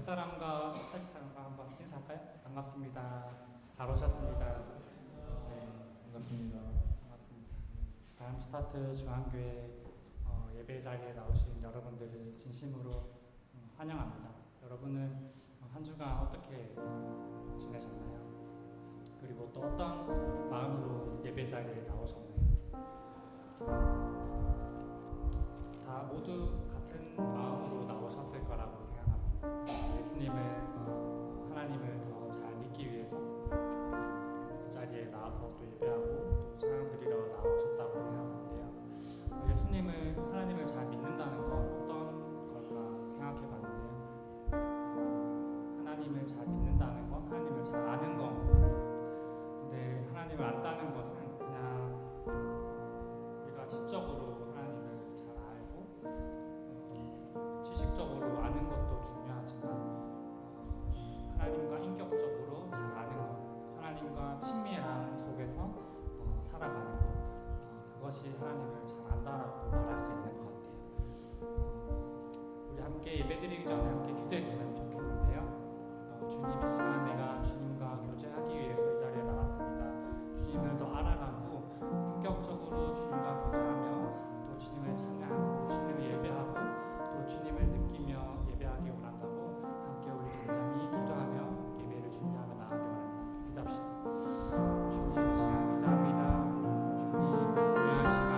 옆사람과 햇살 사람과 한번 인사할까요? 반갑습니다. 잘 오셨습니다. 네, 반갑습니다. 반갑습니다. 다음 스타트 중앙교회 예배 자리에 나오신 여러분들을 진심으로 환영합니다. 여러분은 한 주간 어떻게 지내셨나요? 그리고 또 어떤 마음으로 예배 자리에 나오셨나요? 다 모두 같은 마음으로 나오셨을 거라고 생각합니다. 예수님을, 하나님을 더 잘 믿기 위해서 이 자리에 나와서 또 예배하고 또 찬양 드리러 나오셨다고 생각하는데요. 예수님을, 하나님을 잘 믿는다는 건 어떤 걸까 생각해 봤는데요. 하나님을 잘 믿는다는 건 하나님을 잘 아는 것 같아요. 근데 하나님을 안다는 것은 그냥 우리가 지적으로 하나님을 잘 알고 지식적으로 아는 것도 중요하지만 하나님과 인격적으로 잘 아는 것, 하나님과 친밀함 속에서 살아가는 것, 그것이 하나님을 잘 안다라고 말할 수 있는 것 같아요. 우리 함께 예배드리기 전에 함께 기도했으면 좋겠는데요. 주님, 이 시간 내가 주님과 교제하기 위해서 이 자리에 나왔습니다. 주님을 더 알아가고 인격적으로 주님과 교제하며 또 주님을 찬양하고 주님을 예배하고 또 주님을 느끼며 예배하기 원한다고 함께 우리 잠잠히 기도하며 예배를 준비하며 나아가기 원합니다. 기도합시다. 주님, 이 시간 기도합니다. 주님, 고요한 시간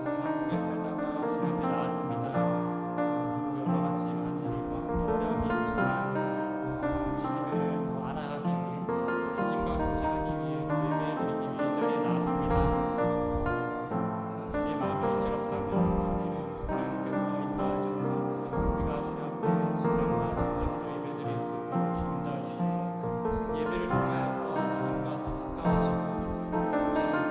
상황 속에 살다가 주님 앞에 나왔습니다. 그리고 여러 가지 많은 일과 또 어려움이 있지만 주님을 더 알아가기 위해 주님과 교제하기 위해 예배드리기 위해 이 자리에 나왔습니다. 우리의 마음이 어지럽다면 주님의 성령님께서 인도하셔서 우리가 주 앞에 신령과 진정으로 예배드릴 수 있도록 주님 인도하시고 예배를 통하여서 주님과 더 가까워지고 교제하고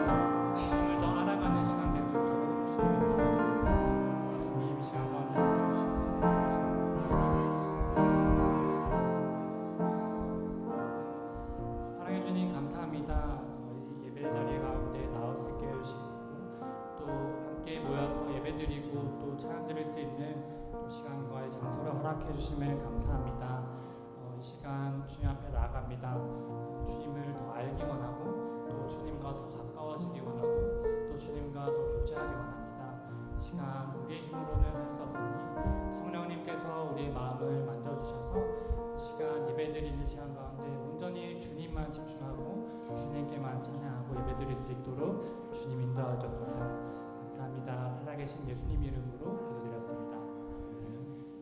주님을 더 알아가는 시간 될 수 있도록 주님 인도하셔서 주님 이 시간 가운데 함께 해주시고 사랑해 주님 감사합니다. 이 예배 자리 가운데 나올 수 있게 해주시고 또 함께 모여서 예배드리고 또 찬양 드릴 수 있는 또 시간과의 장소를 허락해 주심에 감사합니다. 이 시간 주님 앞에 나아갑니다. 주님을 더 알기 원하고 또 주님과 더 가까워지기 원하고 또 주님과 더 교제하기 원합니다. 이 시간 우리의 힘으로는 할 수 없으니 성령님께서 우리의 마음을 만져주셔서 이 시간 예배드리는 시간 가운데 온전히 주님만 집중하고 주님께만 찬양하고 예배드릴 수 있도록 주님 인도하셔서 감사합니다. 살아계신 예수님 이름으로 기도드렸습니다.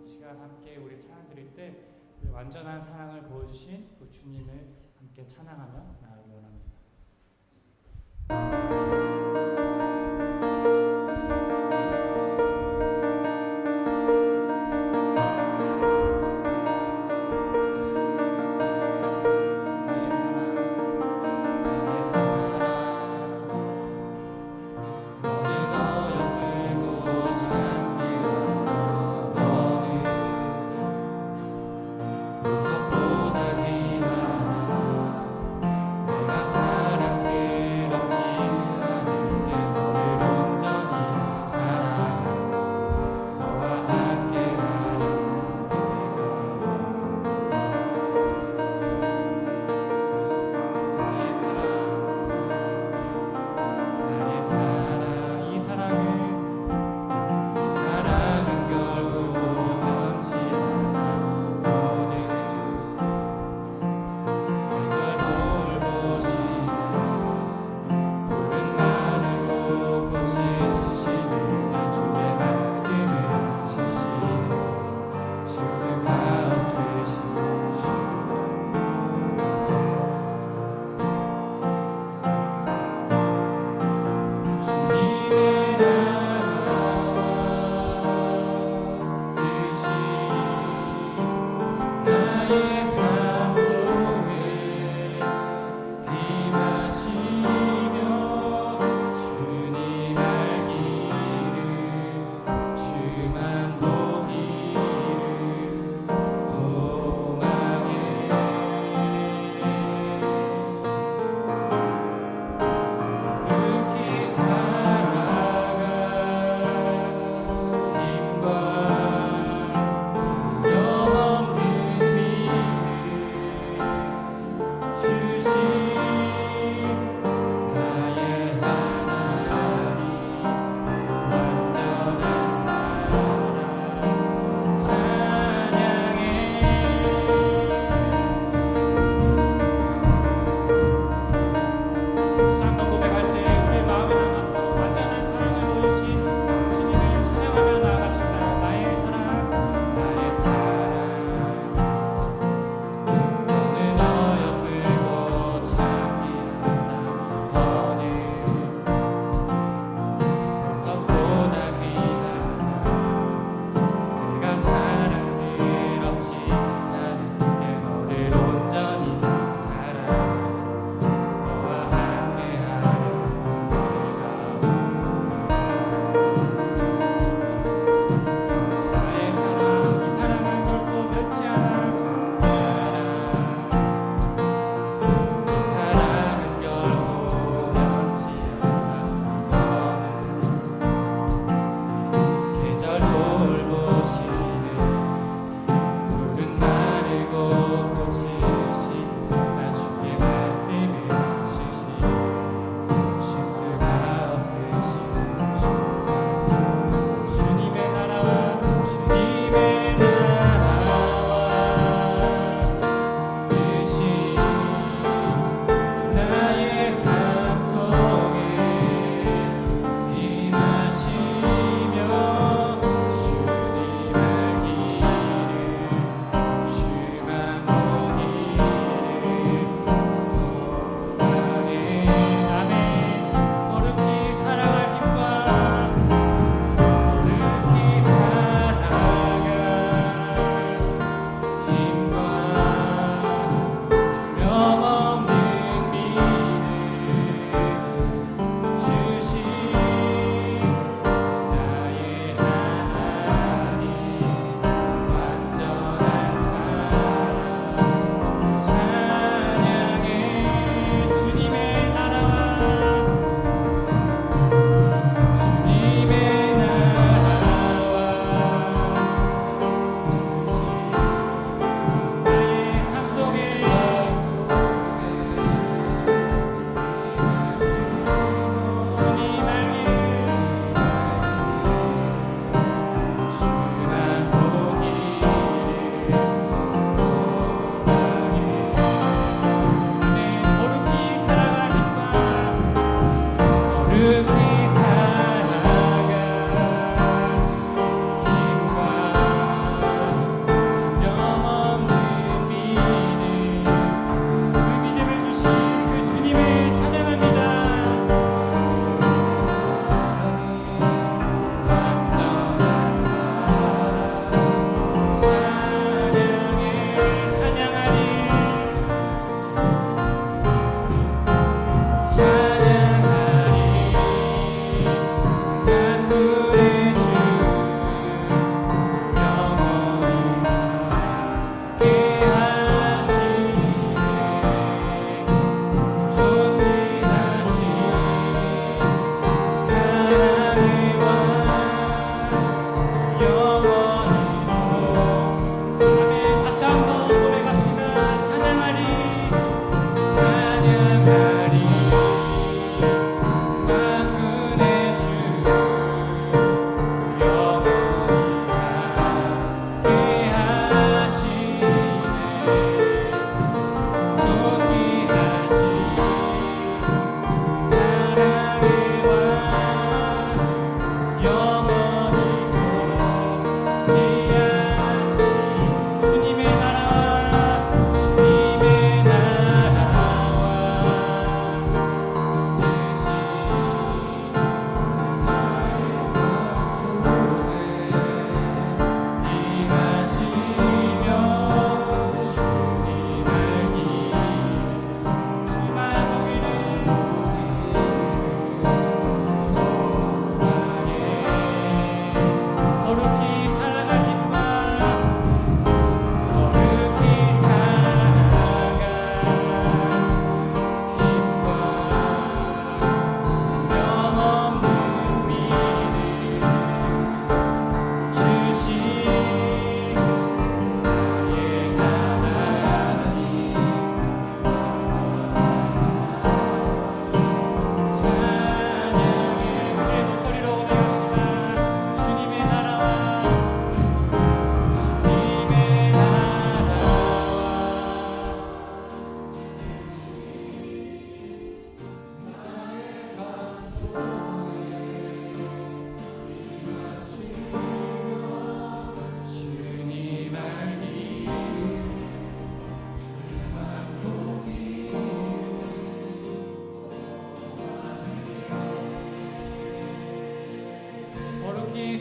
이 시간 함께 우리 찬양 드릴 때 우리 완전한 사랑을 보여주신 그 주님을 함께 찬양하며 나아가기 원합니다. 보다 기나마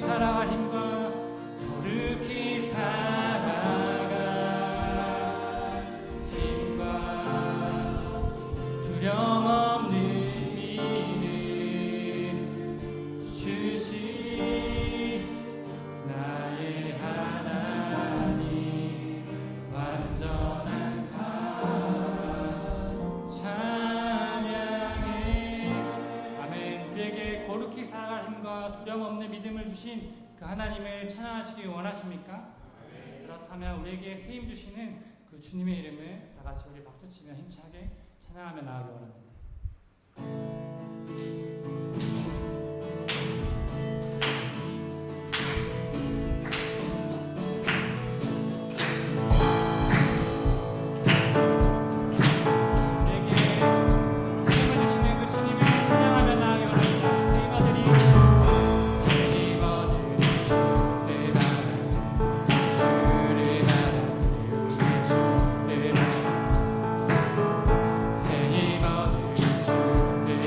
살아갈 힘과 거룩히 살아갈 힘과 두려움 없는 믿음 주신 나의 하나님 완전한 사랑 찬양해. 아멘. 우리에게 거룩히 살아갈 힘과 두려움 없는 믿음을 주신 그 하나님을 찬양하시기 원하십니까? 그렇다면 우리에게 세임 주시는 그 주님의 이름을 다 같이 우리 박수치며 힘차게 찬양하며 나아가기 원합니다. 새 힘 얻을 주를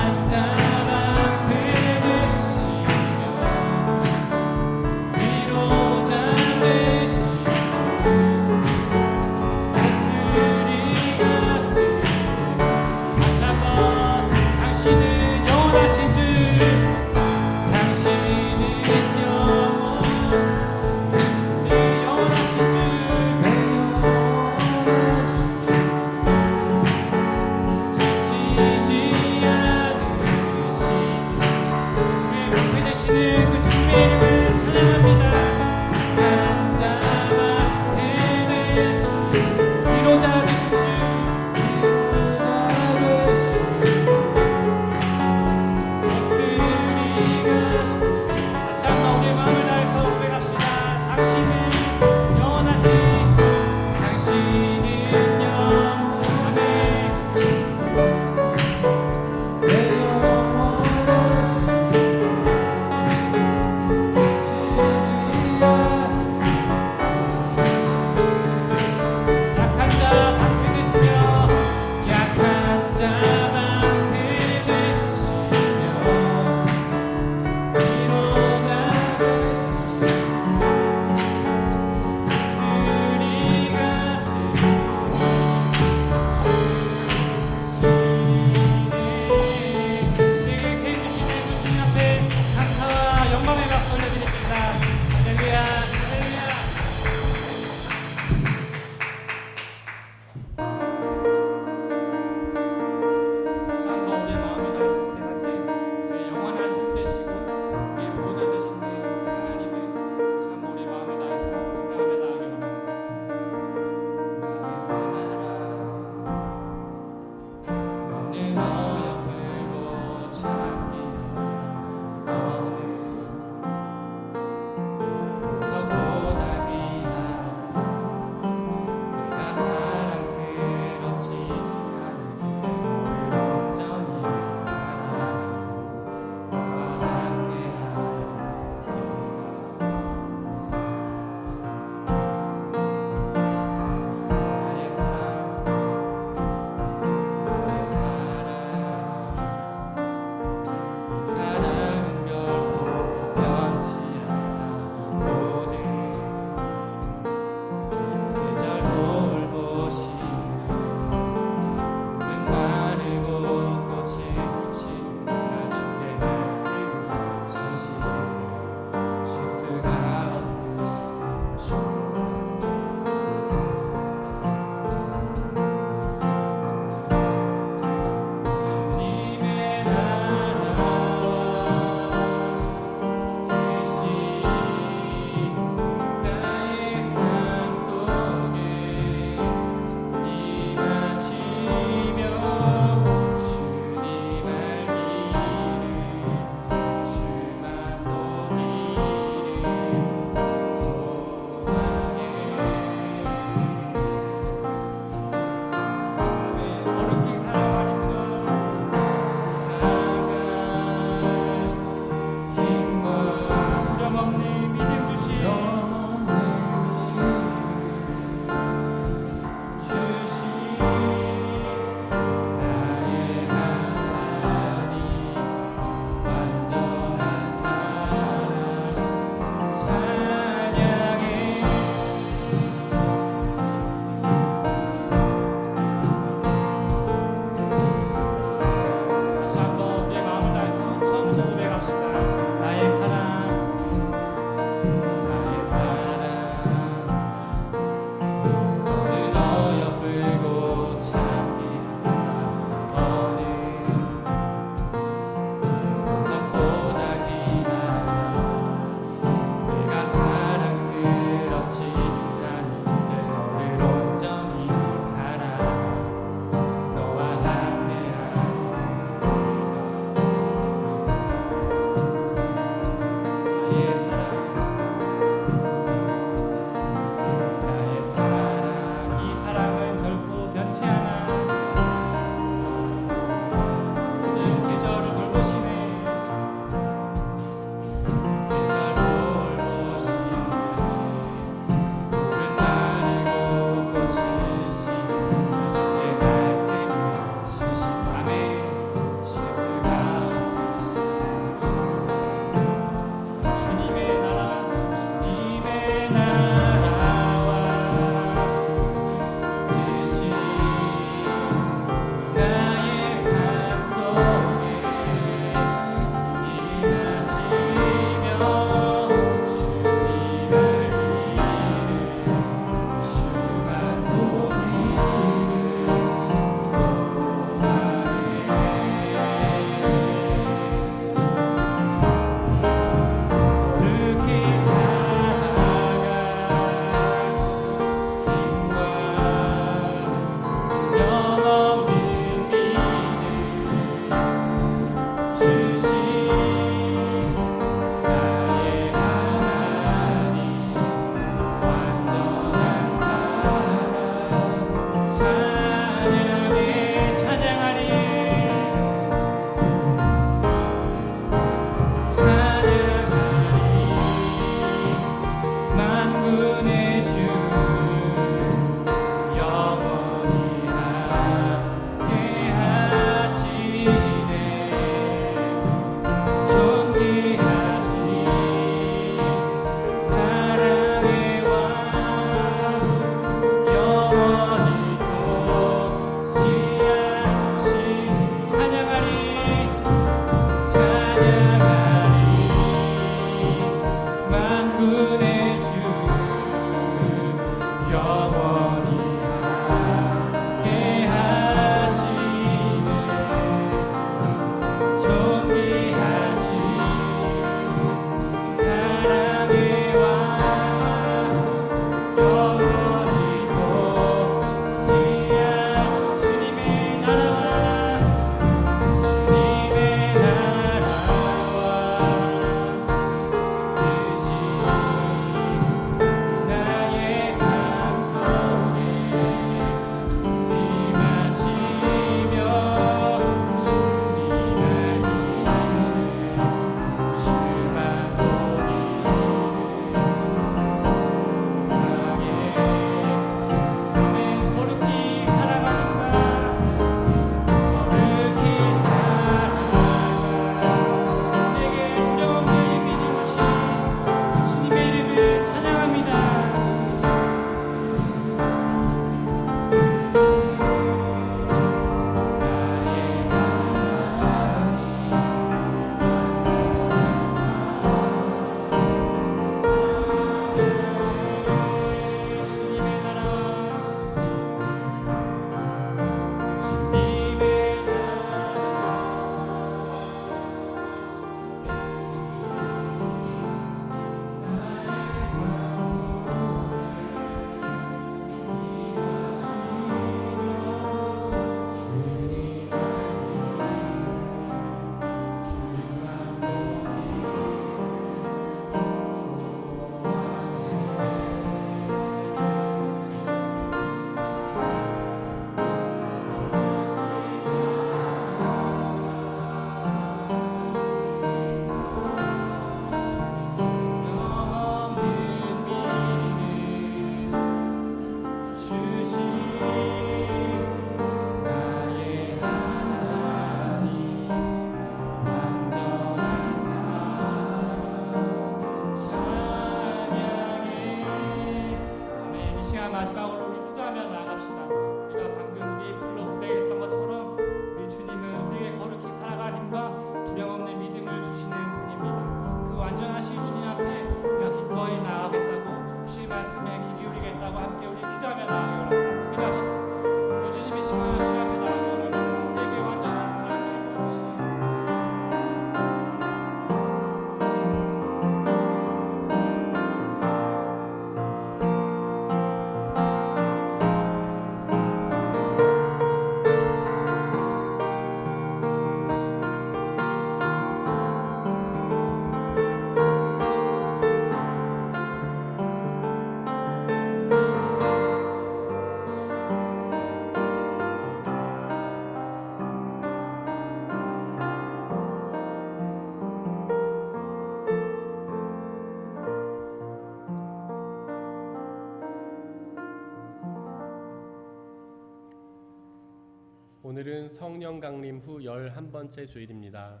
오늘은 성령 강림 후 11번째 주일입니다.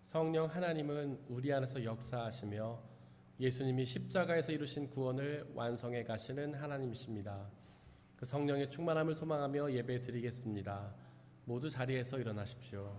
성령 하나님은 우리 안에서 역사하시며 예수님이 십자가에서 이루신 구원을 완성해 가시는 하나님이십니다. 그 성령의 충만함을 소망하며 예배 드리겠습니다. 모두 자리에서 일어나십시오.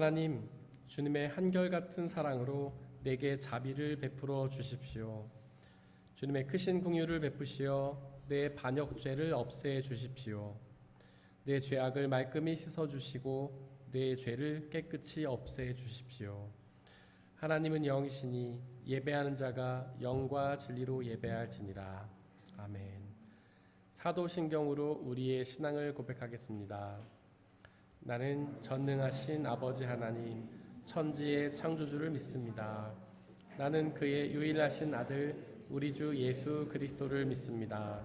하나님, 주님의 한결같은 사랑으로 내게 자비를 베풀어 주십시오. 주님의 크신 긍휼을 베푸시어 내 반역죄를 없애 주십시오. 내 죄악을 말끔히 씻어 주시고 내 죄를 깨끗이 없애 주십시오. 하나님은 영이시니 예배하는 자가 영과 진리로 예배할지니라. 아멘. 사도신경으로 우리의 신앙을 고백하겠습니다. 나는 전능하신 아버지 하나님, 천지의 창조주를 믿습니다. 나는 그의 유일하신 아들, 우리 주 예수 그리스도를 믿습니다.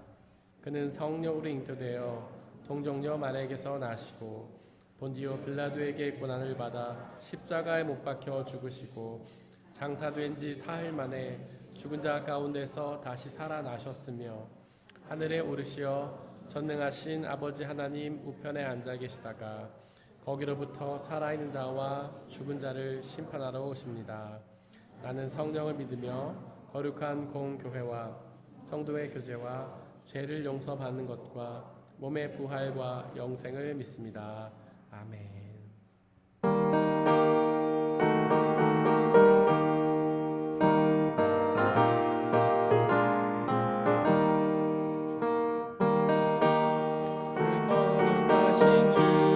그는 성령으로 잉태되어 동정녀 마리아에게서 나시고 본디오 빌라도에게 고난을 받아 십자가에 못 박혀 죽으시고 장사된 지 사흘 만에 죽은 자 가운데서 다시 살아나셨으며 하늘에 오르시어 전능하신 아버지 하나님 우편에 앉아 계시다가 거기로부터 살아있는 자와 죽은 자를 심판하러 오십니다. 나는 성령을 믿으며 거룩한 공교회와 성도의 교제와 죄를 용서받는 것과 몸의 부활과 영생을 믿습니다. 아멘. 주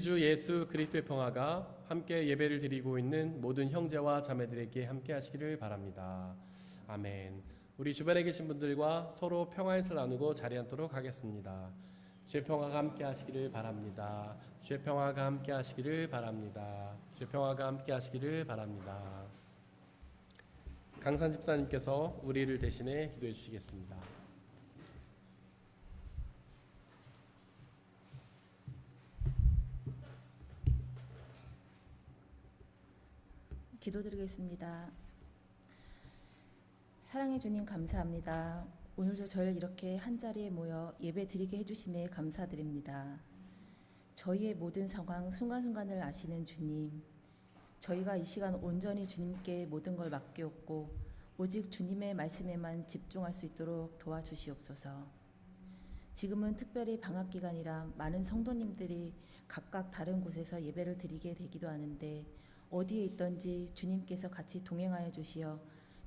주 예수 그리스도의 평화가 함께 예배를 드리고 있는 모든 형제와 자매들에게 함께 하시기를 바랍니다. 아멘. 우리 주변에 계신 분들과 서로 평화의 을 나누고 자리 앉도록 하겠습니다. 주의 평화가 함께 하시기를 바랍니다. 주의 평화가 함께 하시기를 바랍니다. 주의 평화가 함께 하시기를 바랍니다. 강산 집사님께서 우리를 대신해 기도해 주시겠습니다. 기도드리겠습니다. 사랑해 주님 감사합니다. 오늘도 저희를 이렇게 한자리에 모여 예배 드리게 해주심에 감사드립니다. 저희의 모든 상황 순간순간을 아시는 주님, 저희가 이 시간 온전히 주님께 모든 걸 맡기었고 오직 주님의 말씀에만 집중할 수 있도록 도와주시옵소서. 지금은 특별히 방학 기간이라 많은 성도님들이 각각 다른 곳에서 예배를 드리게 되기도 하는데 어디에 있든지 주님께서 같이 동행하여 주시어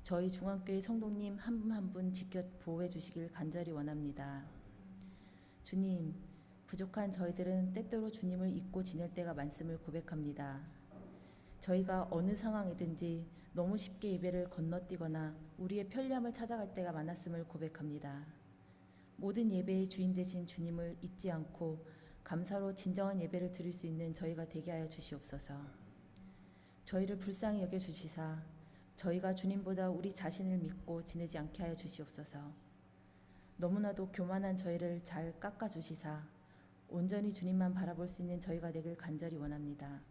저희 중앙교회 성도님 한 분 한 분 지켜 보호해 주시길 간절히 원합니다. 주님, 부족한 저희들은 때때로 주님을 잊고 지낼 때가 많음을 고백합니다. 저희가 어느 상황이든지 너무 쉽게 예배를 건너뛰거나 우리의 편리함을 찾아갈 때가 많았음을 고백합니다. 모든 예배의 주인 되신 주님을 잊지 않고 감사로 진정한 예배를 드릴 수 있는 저희가 되게 하여 주시옵소서. 저희를 불쌍히 여겨주시사 저희가 주님보다 우리 자신을 믿고 지내지 않게 하여 주시옵소서. 너무나도 교만한 저희를 잘 깎아주시사 온전히 주님만 바라볼 수 있는 저희가 되길 간절히 원합니다.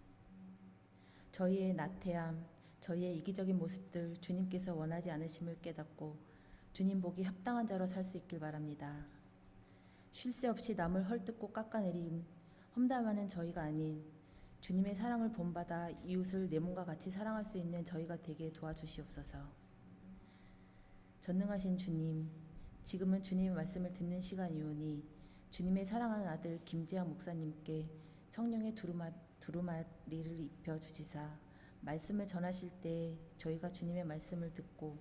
저희의 나태함, 저희의 이기적인 모습들 주님께서 원하지 않으심을 깨닫고 주님 보기 합당한 자로 살 수 있길 바랍니다. 쉴 새 없이 남을 헐뜯고 깎아내린 험담하는 저희가 아닌 주님의 사랑을 본받아 이웃을 내 몸과 같이 사랑할 수 있는 저희가 되게 도와주시옵소서. 전능하신 주님, 지금은 주님의 말씀을 듣는 시간이오니 주님의 사랑하는 아들 김재학 목사님께 성령의 두루마리를 입혀주시사 말씀을 전하실 때 저희가 주님의 말씀을 듣고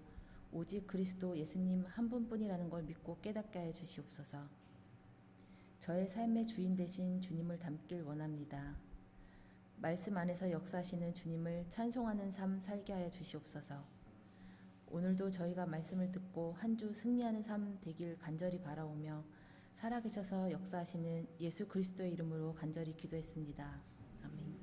오직 그리스도 예수님 한 분뿐이라는 걸 믿고 깨닫게 하여 주시옵소서. 저의 삶의 주인 되신 주님을 닮길 원합니다. 말씀 안에서 역사하시는 주님을 찬송하는 삶 살게 하여 주시옵소서. 오늘도 저희가 말씀을 듣고 한 주 승리하는 삶 되길 간절히 바라오며 살아계셔서 역사하시는 예수 그리스도의 이름으로 간절히 기도했습니다. 아멘.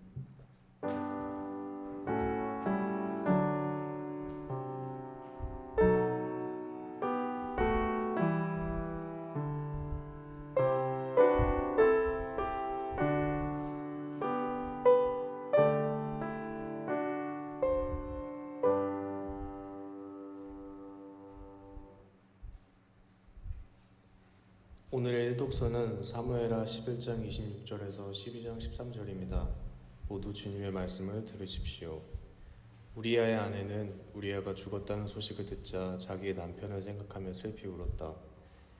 오늘의 일독서는 사무엘하 11장 26절에서 12장 13절입니다. 모두 주님의 말씀을 들으십시오. 우리아의 아내는 우리아가 죽었다는 소식을 듣자 자기의 남편을 생각하며 슬피 울었다.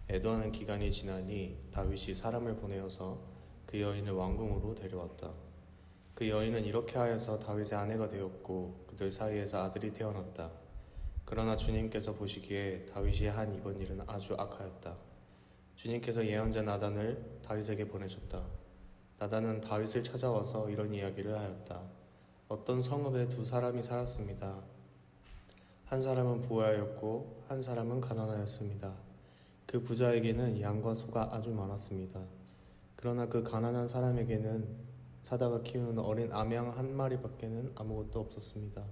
애도하는 기간이 지나니 다윗이 사람을 보내어서 그 여인을 왕궁으로 데려왔다. 그 여인은 이렇게 하여서 다윗의 아내가 되었고 그들 사이에서 아들이 태어났다. 그러나 주님께서 보시기에 다윗이 한 이번 일은 아주 악하였다. 주님께서 예언자 나단을 다윗에게 보내셨다. 나단은 다윗을 찾아와서 이런 이야기를 하였다. 어떤 성읍에 두 사람이 살았습니다. 한 사람은 부하였고 한 사람은 가난하였습니다. 그 부자에게는 양과 소가 아주 많았습니다. 그러나 그 가난한 사람에게는 사다가 키우는 어린 암양 한 마리밖에는 아무것도 없었습니다.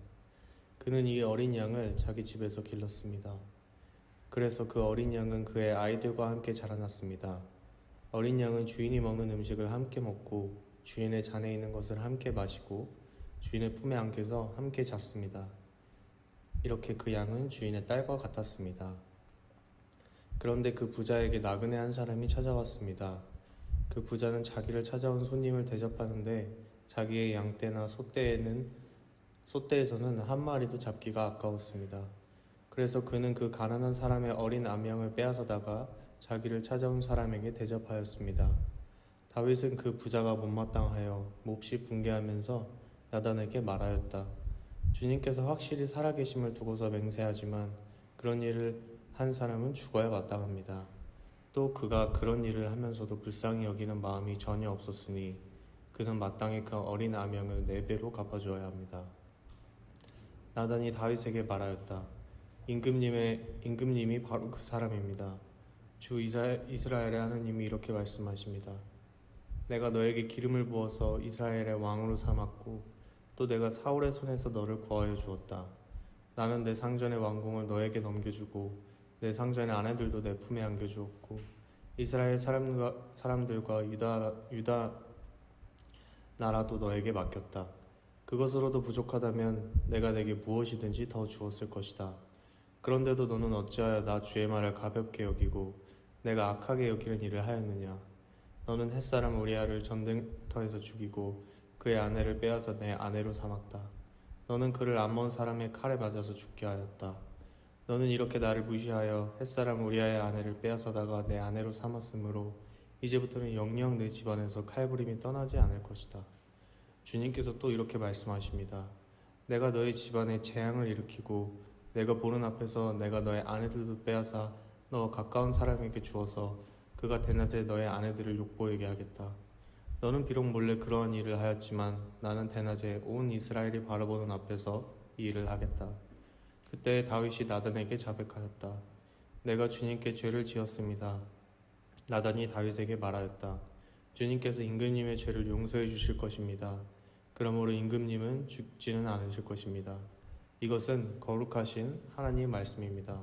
그는 이 어린 양을 자기 집에서 길렀습니다. 그래서 그 어린 양은 그의 아이들과 함께 자라났습니다. 어린 양은 주인이 먹는 음식을 함께 먹고 주인의 잔에 있는 것을 함께 마시고 주인의 품에 안겨서 함께 잤습니다. 이렇게 그 양은 주인의 딸과 같았습니다. 그런데 그 부자에게 나그네 한 사람이 찾아왔습니다. 그 부자는 자기를 찾아온 손님을 대접하는데 자기의 양떼나 소떼에서는 한 마리도 잡기가 아까웠습니다. 그래서 그는 그 가난한 사람의 어린 암양을 빼앗아다가 자기를 찾아온 사람에게 대접하였습니다. 다윗은 그 부자가 못마땅하여 몹시 분개하면서 나단에게 말하였다. 주님께서 확실히 살아계심을 두고서 맹세하지만 그런 일을 한 사람은 죽어야 마땅합니다. 또 그가 그런 일을 하면서도 불쌍히 여기는 마음이 전혀 없었으니 그는 마땅히 그 어린 아명을 4배로 갚아주어야 합니다. 나단이 다윗에게 말하였다. 임금님이 바로 그 사람입니다. 주 이스라엘의 하나님이 이렇게 말씀하십니다. 내가 너에게 기름을 부어서 이스라엘의 왕으로 삼았고 또 내가 사울의 손에서 너를 구하여 주었다. 나는 내 상전의 왕궁을 너에게 넘겨주고 내 상전의 아내들도 내 품에 안겨주었고 이스라엘 사람들과 유다 나라도 너에게 맡겼다. 그것으로도 부족하다면 내가 내게 무엇이든지 더 주었을 것이다. 그런데도 너는 어찌하여 나 주의 말을 가볍게 여기고 내가 악하게 여기는 일을 하였느냐. 너는 햇사람 우리아를 전쟁터에서 죽이고 그의 아내를 빼앗아 내 아내로 삼았다. 너는 그를 암몬 사람의 칼에 맞아서 죽게 하였다. 너는 이렇게 나를 무시하여 햇사람 우리아의 아내를 빼앗아다가 내 아내로 삼았으므로 이제부터는 영영 내 집안에서 칼부림이 떠나지 않을 것이다. 주님께서 또 이렇게 말씀하십니다. 내가 너의 집안에 재앙을 일으키고 내가 보는 앞에서 내가 너의 아내들도 빼앗아 너와 가까운 사람에게 주어서 그가 대낮에 너의 아내들을 욕보이게 하겠다. 너는 비록 몰래 그러한 일을 하였지만 나는 대낮에 온 이스라엘이 바라보는 앞에서 이 일을 하겠다. 그때 다윗이 나단에게 자백하였다. 내가 주님께 죄를 지었습니다. 나단이 다윗에게 말하였다. 주님께서 임금님의 죄를 용서해 주실 것입니다. 그러므로 임금님은 죽지는 않으실 것입니다. 이것은 거룩하신 하나님의 말씀입니다.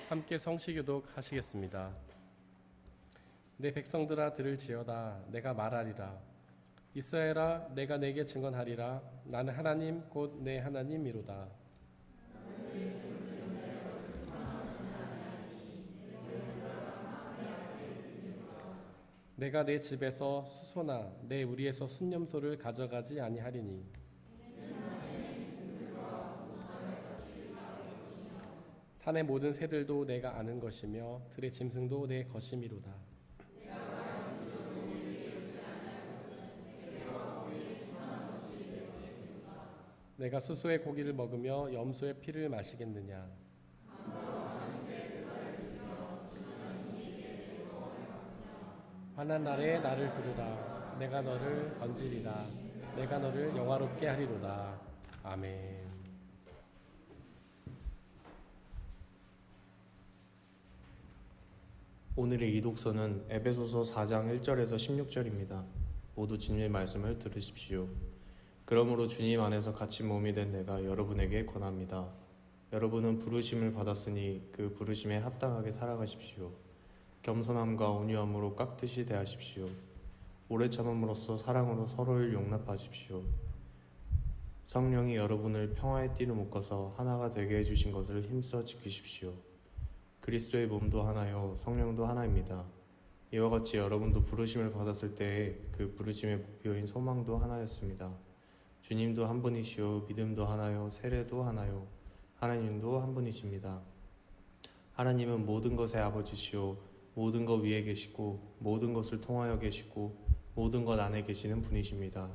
함께 성시교독 하시겠습니다. 내 백성들아 들을지어다. 내가 말하리라. 이스라엘아 내가 내게 증언하리라. 나는 하나님 곧 내 하나님이로다. 내가 내 집에서 수소나 내 우리에서 순념소를 가져가지 아니하리니 산의 모든 새들도 내가 아는 것이며 들의 짐승도 내 것이미로다. 내가 수소의 고기를 먹으며 염소의 피를 마시겠느냐. 환난 날에 나를 부르라. 내가 너를 건지리라. 내가 너를 영화롭게 하리로다. 아멘. 오늘의 이독서는 에베소서 4장 1절에서 16절입니다. 모두 주님의 말씀을 들으십시오. 그러므로 주님 안에서 같이 몸이 된 내가 여러분에게 권합니다. 여러분은 부르심을 받았으니 그 부르심에 합당하게 살아가십시오. 겸손함과 온유함으로 깍듯이 대하십시오. 오래 참음으로써 사랑으로 서로를 용납하십시오. 성령이 여러분을 평화의 띠로 묶어서 하나가 되게 해주신 것을 힘써 지키십시오. 그리스도의 몸도 하나요 성령도 하나입니다. 이와 같이 여러분도 부르심을 받았을 때에 그 부르심의 목표인 소망도 하나였습니다. 주님도 한 분이시요 믿음도 하나요 세례도 하나요 하나님도 한 분이십니다. 하나님은 모든 것의 아버지시요 모든 것 위에 계시고 모든 것을 통하여 계시고 모든 것 안에 계시는 분이십니다.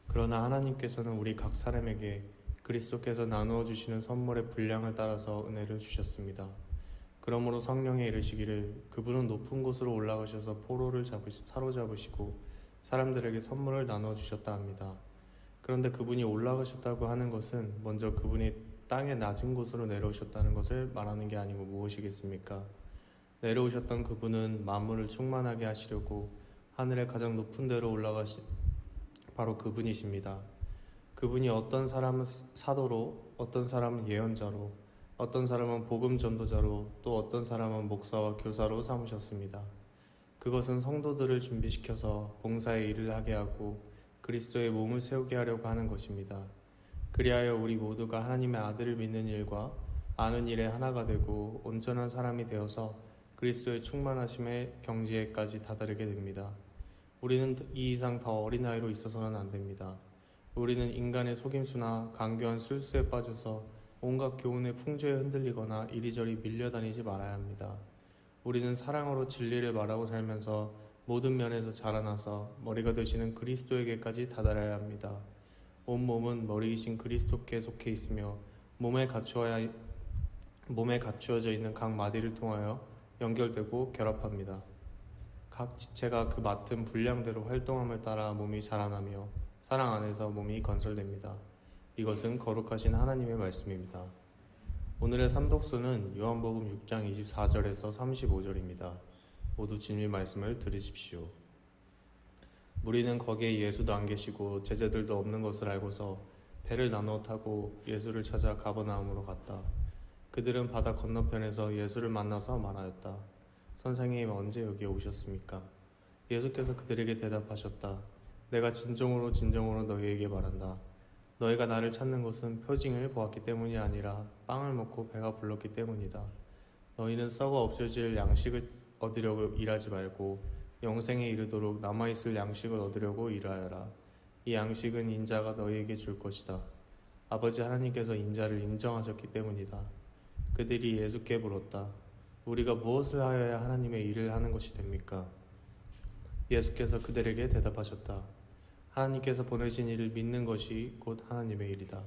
그러나 하나님께서는 우리 각 사람에게 그리스도께서 나누어 주시는 선물의 분량을 따라서 은혜를 주셨습니다. 그러므로 성령에 이르시기를 그분은 높은 곳으로 올라가셔서 포로를 사로잡으시고 사람들에게 선물을 나누어 주셨다 합니다. 그런데 그분이 올라가셨다고 하는 것은 먼저 그분이 땅의 낮은 곳으로 내려오셨다는 것을 말하는 게 아니고 무엇이겠습니까? 내려오셨던 그분은 만물을 충만하게 하시려고 하늘의 가장 높은 데로 올라가신 바로 그분이십니다. 그분이 어떤 사람은 사도로, 어떤 사람은 예언자로, 어떤 사람은 복음 전도자로, 또 어떤 사람은 목사와 교사로 삼으셨습니다. 그것은 성도들을 준비시켜서 봉사의 일을 하게 하고 그리스도의 몸을 세우게 하려고 하는 것입니다. 그리하여 우리 모두가 하나님의 아들을 믿는 일과 아는 일에 하나가 되고 온전한 사람이 되어서 그리스도의 충만하심의 경지에까지 다다르게 됩니다. 우리는 이 이상 더 어린 나이로 있어서는 안 됩니다. 우리는 인간의 속임수나 강교한 술수에 빠져서 온갖 교훈의 풍조에 흔들리거나 이리저리 밀려다니지 말아야 합니다. 우리는 사랑으로 진리를 말하고 살면서 모든 면에서 자라나서 머리가 되시는 그리스도에게까지 다다라야 합니다. 온 몸은 머리이신 그리스도께 속해 있으며 몸에 갖추어져 있는 각 마디를 통하여 연결되고 결합합니다. 각 지체가 그 맡은 분량대로 활동함을 따라 몸이 자라나며 사랑 안에서 몸이 건설됩니다. 이것은 거룩하신 하나님의 말씀입니다. 오늘의 삼독수는 요한복음 6장 24절에서 35절입니다. 모두 주님의 말씀을 들으십시오. 무리는 거기에 예수도 안 계시고 제자들도 없는 것을 알고서 배를 나누어 타고 예수를 찾아 가버나움으로 갔다. 그들은 바다 건너편에서 예수를 만나서 말하였다. 선생님, 언제 여기에 오셨습니까? 예수께서 그들에게 대답하셨다. 내가 진정으로 너희에게 말한다. 너희가 나를 찾는 것은 표징을 보았기 때문이 아니라 빵을 먹고 배가 불렀기 때문이다. 너희는 썩어 없어질 양식을 얻으려고 일하지 말고 영생에 이르도록 남아있을 양식을 얻으려고 일하여라. 이 양식은 인자가 너희에게 줄 것이다. 아버지 하나님께서 인자를 인정하셨기 때문이다. 그들이 예수께 물었다. 우리가 무엇을 하여야 하나님의 일을 하는 것이 됩니까? 예수께서 그들에게 대답하셨다. 하나님께서 보내신 이를 믿는 것이 곧 하나님의 일이다.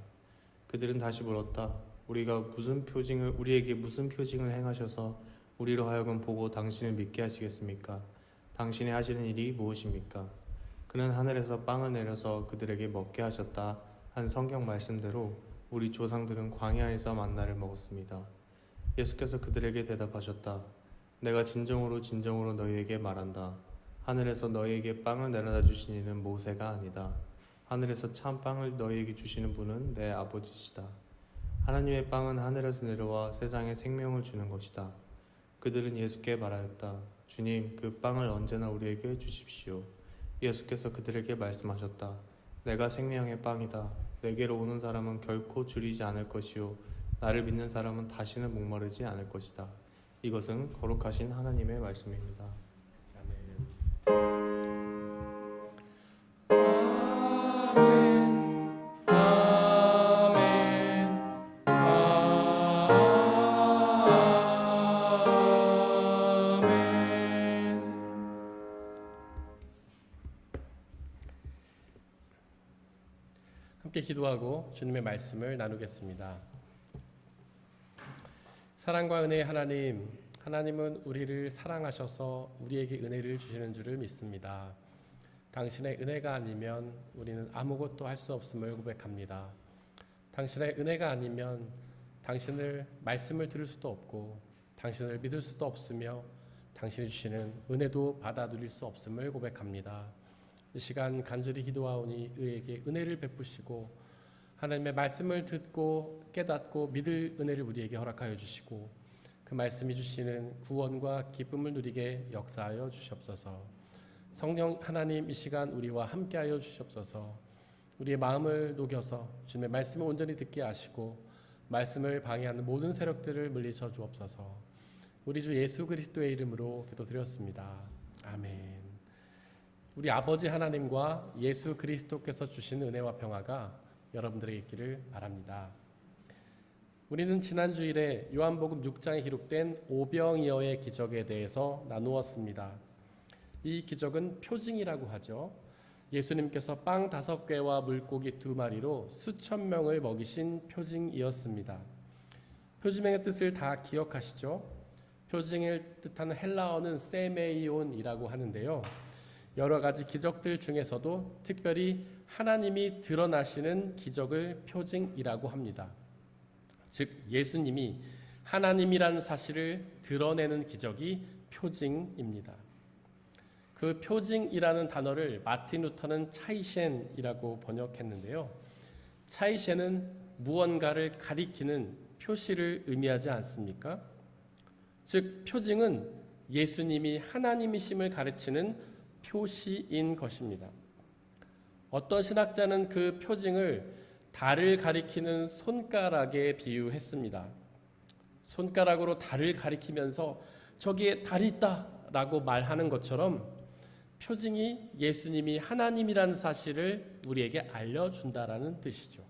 그들은 다시 물었다. 우리에게 무슨 표징을 행하셔서 우리로 하여금 보고 당신을 믿게 하시겠습니까? 당신이 하시는 일이 무엇입니까? 그는 하늘에서 빵을 내려서 그들에게 먹게 하셨다 한 성경 말씀대로 우리 조상들은 광야에서 만나를 먹었습니다. 예수께서 그들에게 대답하셨다. 내가 진정으로 너희에게 말한다. 하늘에서 너희에게 빵을 내려다 주신 이는 모세가 아니다. 하늘에서 참 빵을 너희에게 주시는 분은 내 아버지시다. 하나님의 빵은 하늘에서 내려와 세상에 생명을 주는 것이다. 그들은 예수께 말하였다. 주님, 그 빵을 언제나 우리에게 주십시오. 예수께서 그들에게 말씀하셨다. 내가 생명의 빵이다. 내게로 오는 사람은 결코 줄이지 않을 것이요 나를 믿는 사람은 다시는 목마르지 않을 것이다. 이것은 거룩하신 하나님의 말씀입니다. 함께 기도하고 주님의 말씀을 나누겠습니다. 사랑과 은혜의 하나님, 하나님은 우리를 사랑하셔서 우리에게 은혜를 주시는 줄을 믿습니다. 당신의 은혜가 아니면 우리는 아무것도 할 수 없음을 고백합니다. 당신의 은혜가 아니면 당신을 말씀을 들을 수도 없고 당신을 믿을 수도 없으며 당신이 주시는 은혜도 받아 누릴 수 없음을 고백합니다. 이 시간 간절히 기도하오니 우리에게 은혜를 베푸시고 하나님의 말씀을 듣고 깨닫고 믿을 은혜를 우리에게 허락하여 주시고 그 말씀이 주시는 구원과 기쁨을 누리게 역사하여 주시옵소서. 성령 하나님, 이 시간 우리와 함께하여 주시옵소서. 우리의 마음을 녹여서 주님의 말씀을 온전히 듣게 하시고 말씀을 방해하는 모든 세력들을 물리쳐 주옵소서. 우리 주 예수 그리스도의 이름으로 기도드렸습니다. 아멘. 우리 아버지 하나님과 예수 그리스도께서 주신 은혜와 평화가 여러분들에게 있기를 바랍니다. 우리는 지난 주일에 요한복음 6장에 기록된 오병이어의 기적에 대해서 나누었습니다. 이 기적은 표징이라고 하죠. 예수님께서 빵 5개와 물고기 2마리로 수천 명을 먹이신 표징이었습니다. 표징의 뜻을 다 기억하시죠? 표징을 뜻하는 헬라어는 세메이온이라고 하는데요. 여러 가지 기적들 중에서도 특별히 하나님이 드러나시는 기적을 표징이라고 합니다. 즉 예수님이 하나님이라는 사실을 드러내는 기적이 표징입니다. 그 표징이라는 단어를 마틴 루터는 차이셴이라고 번역했는데요. 차이셴은 무언가를 가리키는 표시를 의미하지 않습니까? 즉 표징은 예수님이 하나님이심을 가르치는 표시인 것입니다. 어떤 신학자는 그 표징을 달을 가리키는 손가락에 비유했습니다. 손가락으로 달을 가리키면서 저기에 달이 있다라고 말하는 것처럼 표징이 예수님이 하나님이라는 사실을 우리에게 알려준다라는 뜻이죠.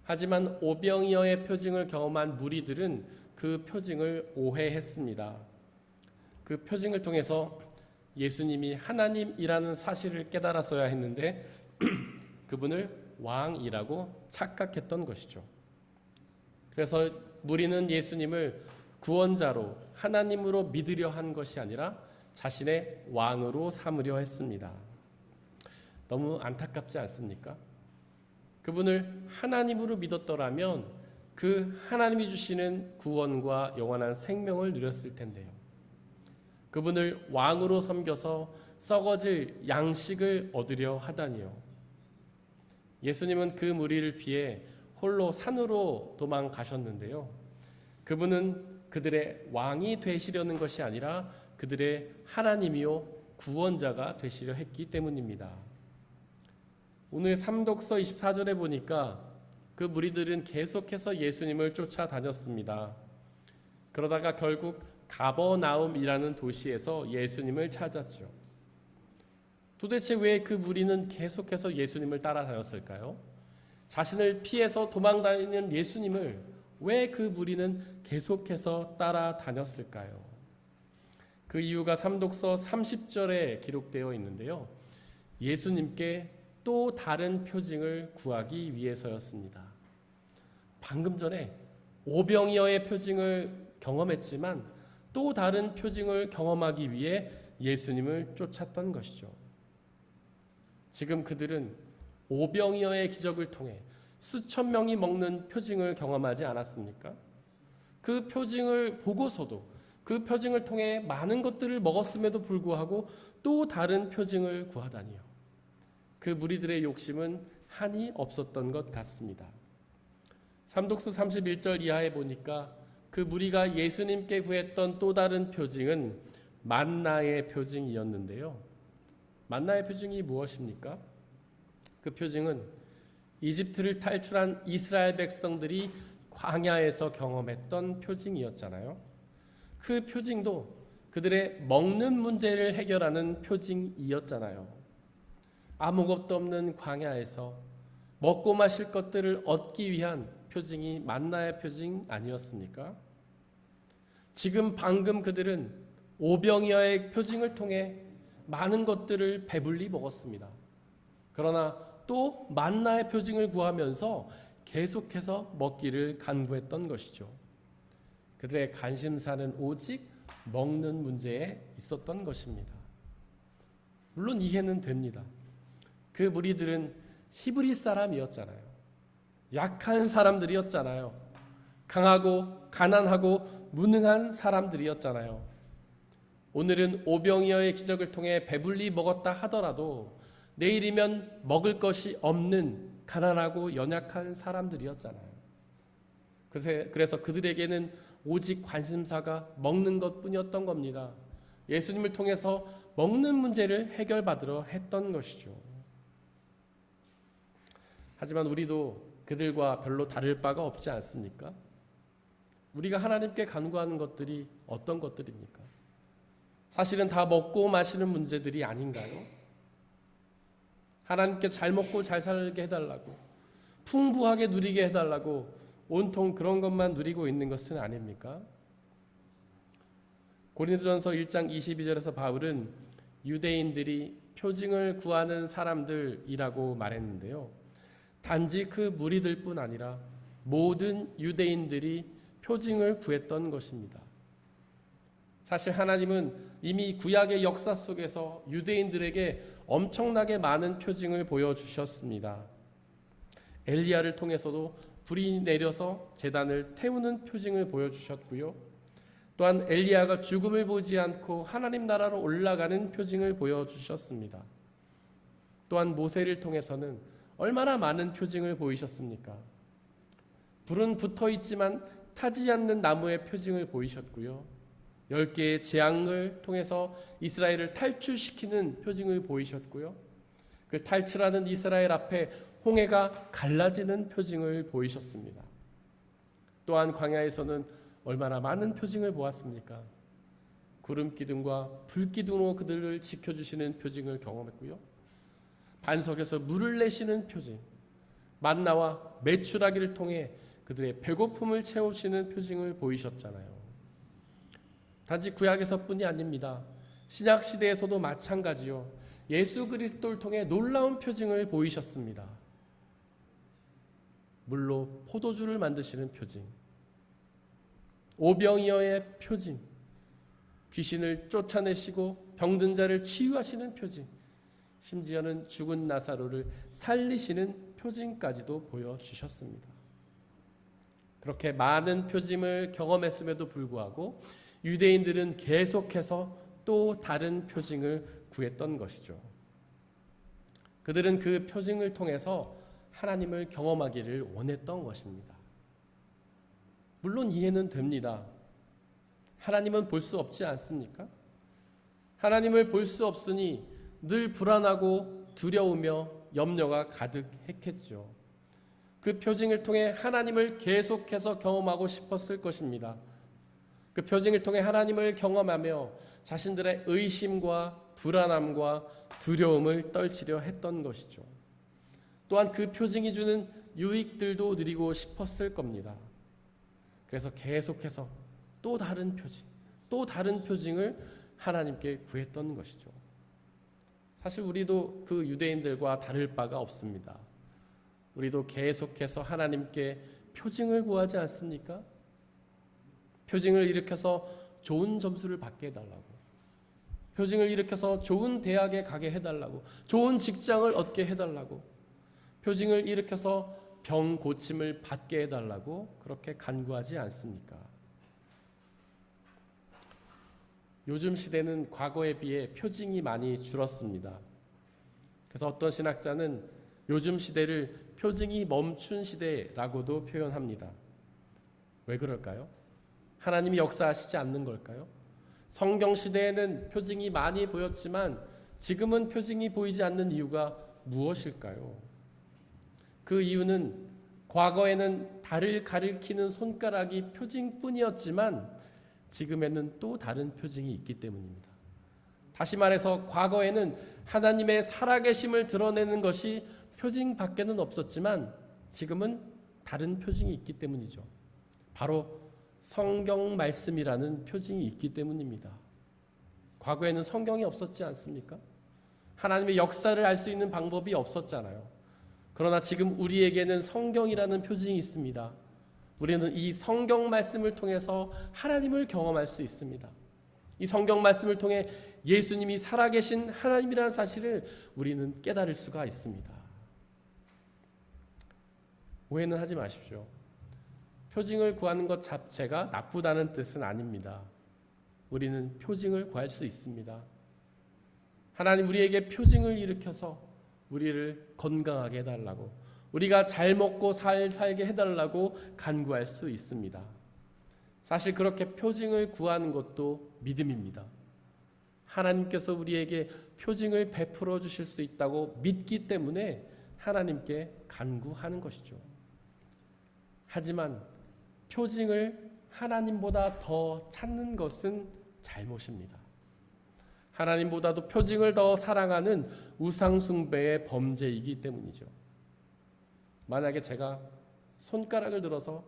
하지만 오병이어의 표징을 경험한 무리들은 그 표징을 오해했습니다. 그 표징을 통해서 예수님이 하나님이라는 사실을 깨달았어야 했는데 그분을 왕이라고 착각했던 것이죠. 그래서 무리는 예수님을 구원자로 하나님으로 믿으려 한 것이 아니라 자신의 왕으로 삼으려 했습니다. 너무 안타깝지 않습니까? 그분을 하나님으로 믿었더라면 그 하나님이 주시는 구원과 영원한 생명을 누렸을 텐데요. 그분을 왕으로 섬겨서 썩어질 양식을 얻으려 하다니요. 예수님은 그 무리를 피해 홀로 산으로 도망가셨는데요. 그분은 그들의 왕이 되시려는 것이 아니라 그들의 하나님이요 구원자가 되시려 했기 때문입니다. 오늘 삼독서 24절에 보니까 그 무리들은 계속해서 예수님을 쫓아다녔습니다. 그러다가 결국 가버나움이라는 도시에서 예수님을 찾았죠. 도대체 왜 그 무리는 계속해서 예수님을 따라다녔을까요? 자신을 피해서 도망다니는 예수님을 왜 그 무리는 계속해서 따라다녔을까요? 그 이유가 삼독서 30절에 기록되어 있는데요. 예수님께 또 다른 표징을 구하기 위해서였습니다. 방금 전에 오병이어의 표징을 경험했지만 또 다른 표징을 경험하기 위해 예수님을 쫓았던 것이죠. 지금 그들은 오병이어의 기적을 통해 수천 명이 먹는 표징을 경험하지 않았습니까? 그 표징을 보고서도 그 표징을 통해 많은 것들을 먹었음에도 불구하고 또 다른 표징을 구하다니요. 그 무리들의 욕심은 한이 없었던 것 같습니다. 삼독서 31절 이하에 보니까 그 무리가 예수님께 구했던 또 다른 표징은 만나의 표징이었는데요. 만나의 표징이 무엇입니까? 그 표징은 이집트를 탈출한 이스라엘 백성들이 광야에서 경험했던 표징이었잖아요. 그 표징도 그들의 먹는 문제를 해결하는 표징이었잖아요. 아무것도 없는 광야에서 먹고 마실 것들을 얻기 위한 표징이 만나의 표징 아니었습니까? 지금 방금 그들은 오병이어의 표징을 통해 많은 것들을 배불리 먹었습니다. 그러나 또 만나의 표징을 구하면서 계속해서 먹기를 간구했던 것이죠. 그들의 관심사는 오직 먹는 문제에 있었던 것입니다. 물론 이해는 됩니다. 그 무리들은 히브리 사람이었잖아요. 약한 사람들이었잖아요. 강하고 가난하고 무능한 사람들이었잖아요. 오늘은 오병이어의 기적을 통해 배불리 먹었다 하더라도 내일이면 먹을 것이 없는 가난하고 연약한 사람들이었잖아요. 그래서 그들에게는 오직 관심사가 먹는 것뿐이었던 겁니다. 예수님을 통해서 먹는 문제를 해결받으려 했던 것이죠. 하지만 우리도 그들과 별로 다를 바가 없지 않습니까? 우리가 하나님께 간구하는 것들이 어떤 것들입니까? 사실은 다 먹고 마시는 문제들이 아닌가요? 하나님께 잘 먹고 잘 살게 해달라고, 풍부하게 누리게 해달라고 온통 그런 것만 누리고 있는 것은 아닙니까? 고린도전서 1장 22절에서 바울은 유대인들이 표징을 구하는 사람들이라고 말했는데요. 단지 그 무리들뿐 아니라 모든 유대인들이 표징을 구했던 것입니다. 사실 하나님은 이미 구약의 역사 속에서 유대인들에게 엄청나게 많은 표징을 보여주셨습니다. 엘리야를 통해서도 불이 내려서 제단을 태우는 표징을 보여주셨고요. 또한 엘리야가 죽음을 보지 않고 하나님 나라로 올라가는 표징을 보여주셨습니다. 또한 모세를 통해서는 얼마나 많은 표징을 보이셨습니까? 불은 붙어 있지만 타지 않는 나무의 표징을 보이셨고요. 10개의 재앙을 통해서 이스라엘을 탈출시키는 표징을 보이셨고요. 그 탈출하는 이스라엘 앞에 홍해가 갈라지는 표징을 보이셨습니다. 또한 광야에서는 얼마나 많은 표징을 보았습니까? 구름 기둥과 불 기둥으로 그들을 지켜주시는 표징을 경험했고요. 반석에서 물을 내시는 표징, 만나와 메추라기를 통해 그들의 배고픔을 채우시는 표징을 보이셨잖아요. 단지 구약에서뿐이 아닙니다. 신약 시대에서도 마찬가지요. 예수 그리스도를 통해 놀라운 표징을 보이셨습니다. 물로 포도주를 만드시는 표징, 오병이어의 표징, 귀신을 쫓아내시고 병든 자를 치유하시는 표징, 심지어는 죽은 나사로를 살리시는 표징까지도 보여주셨습니다. 그렇게 많은 표징을 경험했음에도 불구하고 유대인들은 계속해서 또 다른 표징을 구했던 것이죠. 그들은 그 표징을 통해서 하나님을 경험하기를 원했던 것입니다. 물론 이해는 됩니다. 하나님은 볼 수 없지 않습니까? 하나님을 볼 수 없으니 늘 불안하고 두려우며 염려가 가득했겠죠. 그 표징을 통해 하나님을 계속해서 경험하고 싶었을 것입니다. 그 표징을 통해 하나님을 경험하며 자신들의 의심과 불안함과 두려움을 떨치려 했던 것이죠. 또한 그 표징이 주는 유익들도 누리고 싶었을 겁니다. 그래서 계속해서 또 다른 표징, 또 다른 표징을 하나님께 구했던 것이죠. 사실 우리도 그 유대인들과 다를 바가 없습니다. 우리도 계속해서 하나님께 표징을 구하지 않습니까? 표징을 일으켜서 좋은 점수를 받게 해달라고, 표징을 일으켜서 좋은 대학에 가게 해달라고, 좋은 직장을 얻게 해달라고, 표징을 일으켜서 병 고침을 받게 해달라고 그렇게 간구하지 않습니까? 요즘 시대는 과거에 비해 표징이 많이 줄었습니다. 그래서 어떤 신학자는 요즘 시대를 표징이 멈춘 시대라고도 표현합니다. 왜 그럴까요? 하나님이 역사하시지 않는 걸까요? 성경 시대에는 표징이 많이 보였지만 지금은 표징이 보이지 않는 이유가 무엇일까요? 그 이유는 과거에는 달을 가리키는 손가락이 표징뿐이었지만 지금에는 또 다른 표징이 있기 때문입니다. 다시 말해서 과거에는 하나님의 살아계심을 드러내는 것이 표징밖에는 없었지만 지금은 다른 표징이 있기 때문이죠. 바로 성경 말씀이라는 표징이 있기 때문입니다. 과거에는 성경이 없었지 않습니까? 하나님의 역사를 알 수 있는 방법이 없었잖아요. 그러나 지금 우리에게는 성경이라는 표징이 있습니다. 우리는 이 성경 말씀을 통해서 하나님을 경험할 수 있습니다. 이 성경 말씀을 통해 예수님이 살아계신 하나님이라는 사실을 우리는 깨달을 수가 있습니다. 오해는 하지 마십시오. 표징을 구하는 것 자체가 나쁘다는 뜻은 아닙니다. 우리는 표징을 구할 수 있습니다. 하나님 우리에게 표징을 일으켜서 우리를 건강하게 해달라고, 우리가 잘 먹고 살게 해달라고 간구할 수 있습니다. 사실 그렇게 표징을 구하는 것도 믿음입니다. 하나님께서 우리에게 표징을 베풀어 주실 수 있다고 믿기 때문에 하나님께 간구하는 것이죠. 하지만 표징을 하나님보다 더 찾는 것은 잘못입니다. 하나님보다도 표징을 더 사랑하는 우상숭배의 범죄이기 때문이죠. 만약에 제가 손가락을 들어서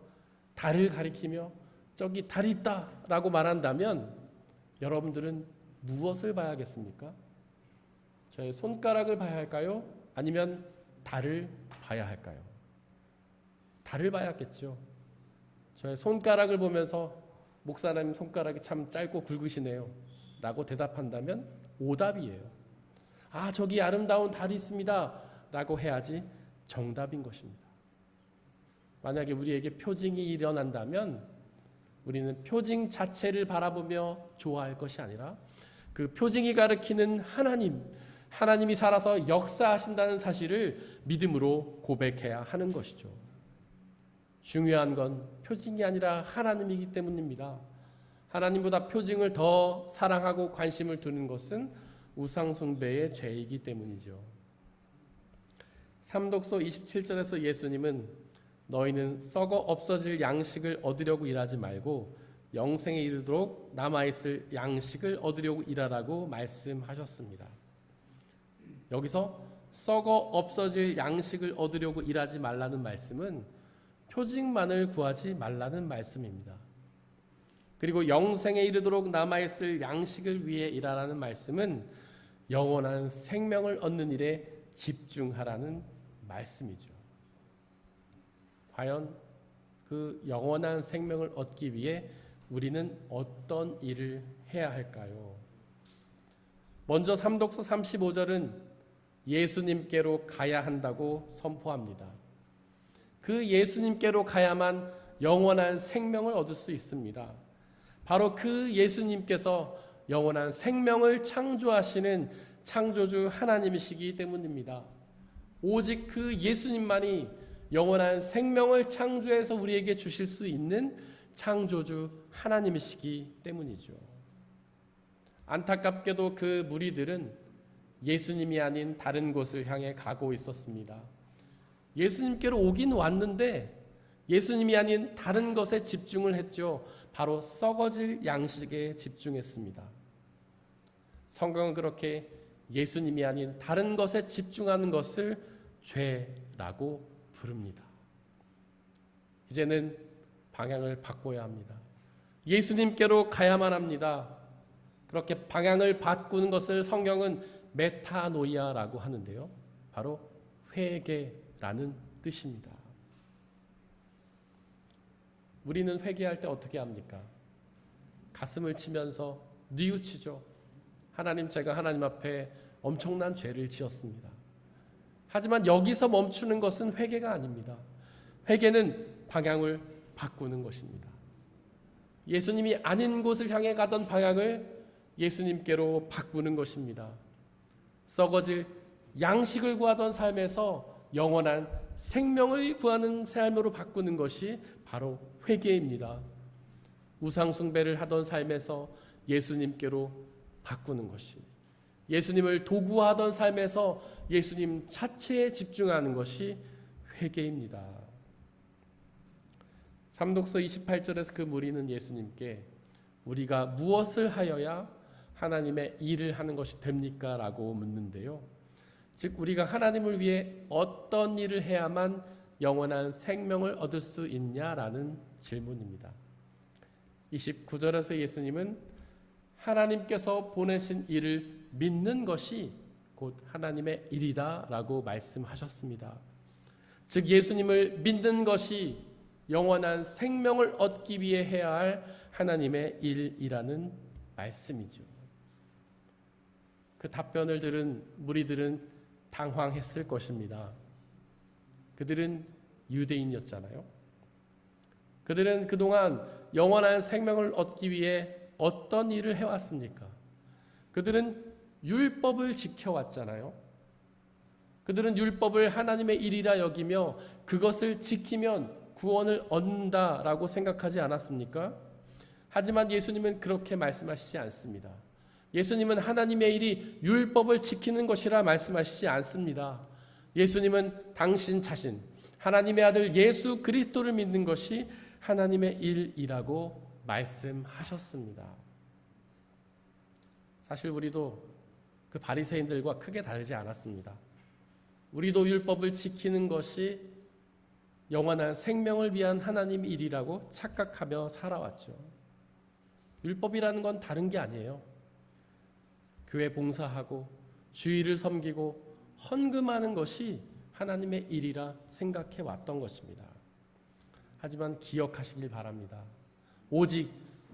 달을 가리키며 저기 달이 있다 라고 말한다면 여러분들은 무엇을 봐야겠습니까? 저의 손가락을 봐야 할까요? 아니면 달을 봐야 할까요? 달을 봐야겠죠. 저의 손가락을 보면서 목사님 손가락이 참 짧고 굵으시네요 라고 대답한다면 오답이에요. 아, 저기 아름다운 달이 있습니다 라고 해야지 정답인 것입니다. 만약에 우리에게 표징이 일어난다면 우리는 표징 자체를 바라보며 좋아할 것이 아니라 그 표징이 가리키는 하나님이 살아서 역사하신다는 사실을 믿음으로 고백해야 하는 것이죠. 중요한 건 표징이 아니라 하나님이기 때문입니다. 하나님보다 표징을 더 사랑하고 관심을 두는 것은 우상숭배의 죄이기 때문이죠. 삼독서 27절에서 예수님은 너희는 썩어 없어질 양식을 얻으려고 일하지 말고 영생에 이르도록 남아있을 양식을 얻으려고 일하라고 말씀하셨습니다. 여기서 썩어 없어질 양식을 얻으려고 일하지 말라는 말씀은 표징만을 구하지 말라는 말씀입니다. 그리고 영생에 이르도록 남아있을 양식을 위해 일하라는 말씀은 영원한 생명을 얻는 일에 집중하라는 말씀이죠. 과연 그 영원한 생명을 얻기 위해 우리는 어떤 일을 해야 할까요? 먼저 삼독서 35절은 예수님께로 가야 한다고 선포합니다. 그 예수님께로 가야만 영원한 생명을 얻을 수 있습니다. 바로 그 예수님께서 영원한 생명을 창조하시는 창조주 하나님이시기 때문입니다. 오직 그 예수님만이 영원한 생명을 창조해서 우리에게 주실 수 있는 창조주 하나님이시기 때문이죠. 안타깝게도 그 무리들은 예수님이 아닌 다른 곳을 향해 가고 있었습니다. 예수님께로 오긴 왔는데 예수님이 아닌 다른 것에 집중을 했죠. 바로 썩어질 양식에 집중했습니다. 성경은 그렇게 예수님이 아닌 다른 것에 집중하는 것을 죄라고 부릅니다. 이제는 방향을 바꿔야 합니다. 예수님께로 가야만 합니다. 그렇게 방향을 바꾸는 것을 성경은 메타노이아라고 하는데요. 바로 회개라는 뜻입니다. 우리는 회개할 때 어떻게 합니까? 가슴을 치면서 뉘우치죠. 하나님, 제가 하나님 앞에 엄청난 죄를 지었습니다. 하지만 여기서 멈추는 것은 회개가 아닙니다. 회개는 방향을 바꾸는 것입니다. 예수님이 아닌 곳을 향해 가던 방향을 예수님께로 바꾸는 것입니다. 썩어질 양식을 구하던 삶에서 영원한 생명을 구하는 삶으로 바꾸는 것이 바로 회개입니다. 우상 숭배를 하던 삶에서 예수님께로 바꾸는 것이, 예수님을 도구화하던 삶에서 예수님 자체에 집중하는 것이 회개입니다. 삼독서 28절에서 그 무리는 예수님께 우리가 무엇을 하여야 하나님의 일을 하는 것이 됩니까? 라고 묻는데요. 즉 우리가 하나님을 위해 어떤 일을 해야만 영원한 생명을 얻을 수 있냐라는 질문입니다. 29절에서 예수님은 하나님께서 보내신 일을 믿는 것이 곧 하나님의 일이다 라고 말씀하셨습니다. 즉 예수님을 믿는 것이 영원한 생명을 얻기 위해 해야 할 하나님의 일이라는 말씀이죠. 그 답변을 들은 무리들은 당황했을 것입니다. 그들은 유대인이었잖아요. 그들은 그동안 영원한 생명을 얻기 위해 어떤 일을 해왔습니까? 그들은 율법을 지켜왔잖아요. 그들은 율법을 하나님의 일이라 여기며 그것을 지키면 구원을 얻는다라고 생각하지 않았습니까? 하지만 예수님은 그렇게 말씀하시지 않습니다. 예수님은 하나님의 일이 율법을 지키는 것이라 말씀하시지 않습니다. 예수님은 당신 자신, 하나님의 아들 예수 그리스도를 믿는 것이 하나님의 일이라고 말씀하셨습니다. 사실 우리도 그 바리새인들과 크게 다르지 않았습니다. 우리도 율법을 지키는 것이 영원한 생명을 위한 하나님 일이라고 착각하며 살아왔죠. 율법이라는 건 다른 게 아니에요. 교회 봉사하고 주일을 섬기고 헌금하는 것이 하나님의 일이라 생각해 왔던 것입니다. 하지만 기억하시길 바랍니다. 오직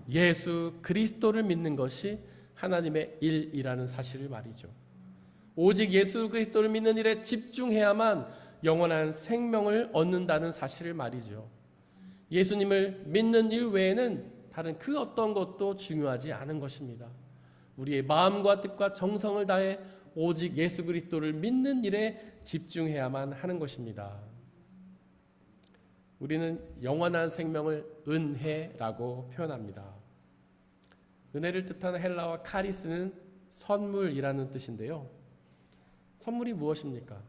예수 그리스도를 믿는 것이 하나님의 일이라는 사실을 말이죠. 오직 예수 그리스도를 믿는 일에 집중해야만 영원한 생명을 얻는다는 사실을 말이죠. 예수님을 믿는 일 외에는 다른 그 어떤 것도 중요하지 않은 것입니다. 우리의 마음과 뜻과 정성을 다해 오직 예수 그리스도를 믿는 일에 집중해야만 하는 것입니다. 우리는 영원한 생명을 은혜라고 표현합니다. 은혜를 뜻하는 헬라어 카리스는 선물이라는 뜻인데요. 선물이 무엇입니까?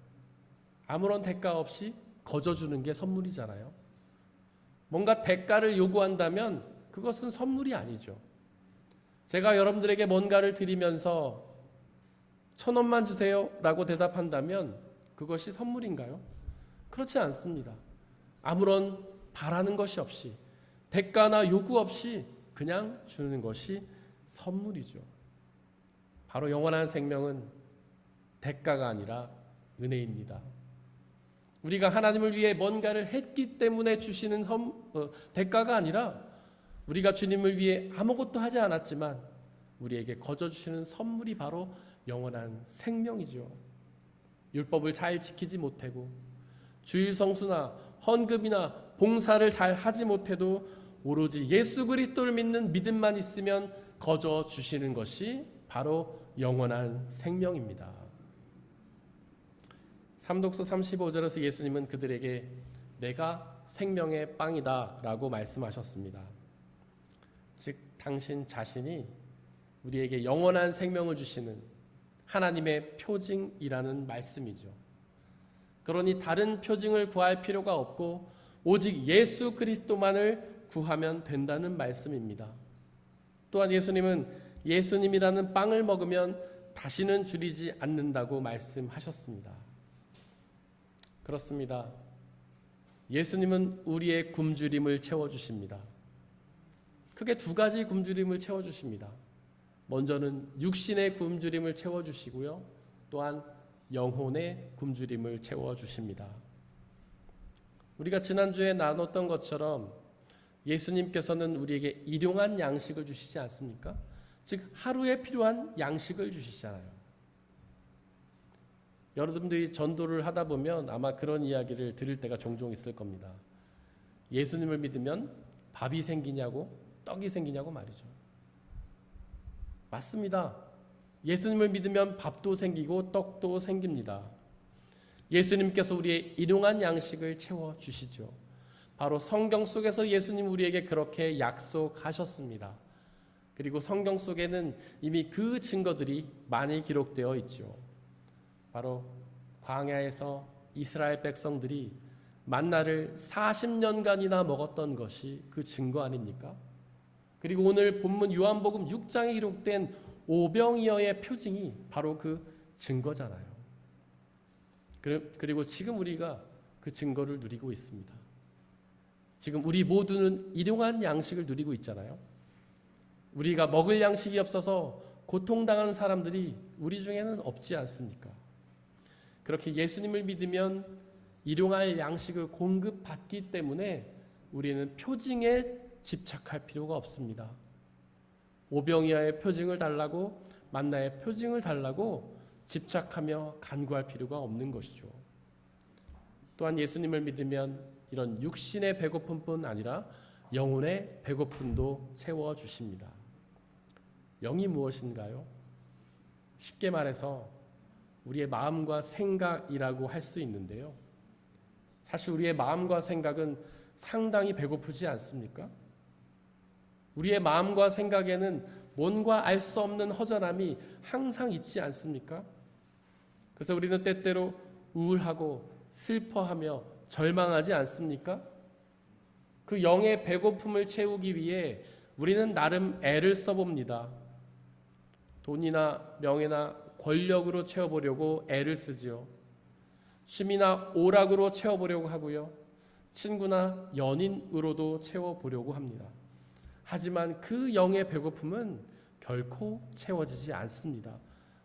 아무런 대가 없이 거저주는 게 선물이잖아요. 뭔가 대가를 요구한다면 그것은 선물이 아니죠. 제가 여러분들에게 뭔가를 드리면서 1,000원만 주세요 라고 대답한다면 그것이 선물인가요? 그렇지 않습니다. 아무런 바라는 것이 없이 대가나 요구 없이 그냥 주는 것이 선물이죠. 바로 영원한 생명은 대가가 아니라 은혜입니다. 우리가 하나님을 위해 뭔가를 했기 때문에 주시는 대가가 아니라 우리가 주님을 위해 아무것도 하지 않았지만 우리에게 거저 주시는 선물이 바로 영원한 생명이죠. 율법을 잘 지키지 못하고 주일 성수나 헌금이나 봉사를 잘 하지 못해도 오로지 예수 그리스도를 믿는 믿음만 있으면 거저 주시는 것이 바로 영원한 생명입니다. 삼독서 35절에서 예수님은 그들에게 내가 생명의 빵이다 라고 말씀하셨습니다. 즉 당신 자신이 우리에게 영원한 생명을 주시는 하나님의 표징이라는 말씀이죠. 그러니 다른 표징을 구할 필요가 없고 오직 예수 그리스도만을 구하면 된다는 말씀입니다. 또한 예수님은 예수님이라는 빵을 먹으면 다시는 줄이지 않는다고 말씀하셨습니다. 그렇습니다. 예수님은 우리의 굶주림을 채워주십니다. 크게 두 가지 굶주림을 채워주십니다. 먼저는 육신의 굶주림을 채워주시고요. 또한 영혼의 굶주림을 채워주십니다. 우리가 지난주에 나눴던 것처럼 예수님께서는 우리에게 일용한 양식을 주시지 않습니까? 즉 하루에 필요한 양식을 주시잖아요. 여러분들이 전도를 하다 보면 아마 그런 이야기를 들을 때가 종종 있을 겁니다. 예수님을 믿으면 밥이 생기냐고 떡이 생기냐고 말이죠. 맞습니다. 예수님을 믿으면 밥도 생기고 떡도 생깁니다. 예수님께서 우리의 일용한 양식을 채워주시죠. 바로 성경 속에서 예수님 우리에게 그렇게 약속하셨습니다. 그리고 성경 속에는 이미 그 증거들이 많이 기록되어 있죠. 바로 광야에서 이스라엘 백성들이 만나를 40년간이나 먹었던 것이 그 증거 아닙니까? 그리고 오늘 본문 요한복음 6장에 기록된 오병이어의 표징이 바로 그 증거잖아요. 그리고 지금 우리가 그 증거를 누리고 있습니다. 지금 우리 모두는 일용한 양식을 누리고 있잖아요. 우리가 먹을 양식이 없어서 고통당하는 사람들이 우리 중에는 없지 않습니까? 그렇게 예수님을 믿으면 일용할 양식을 공급받기 때문에 우리는 표징에 집착할 필요가 없습니다. 오병이어의 표징을 달라고 만나의 표징을 달라고 집착하며 간구할 필요가 없는 것이죠. 또한 예수님을 믿으면 이런 육신의 배고픔뿐 아니라 영혼의 배고픔도 채워주십니다. 영이 무엇인가요? 쉽게 말해서 우리의 마음과 생각이라고 할 수 있는데요. 사실 우리의 마음과 생각은 상당히 배고프지 않습니까? 우리의 마음과 생각에는 뭔가 알 수 없는 허전함이 항상 있지 않습니까? 그래서 우리는 때때로 우울하고 슬퍼하며 절망하지 않습니까? 그 영의 배고픔을 채우기 위해 우리는 나름 애를 써봅니다. 돈이나 명예나 권력으로 채워보려고 애를 쓰지요. 취미나 오락으로 채워보려고 하고요. 친구나 연인으로도 채워보려고 합니다. 하지만 그 영의 배고픔은 결코 채워지지 않습니다.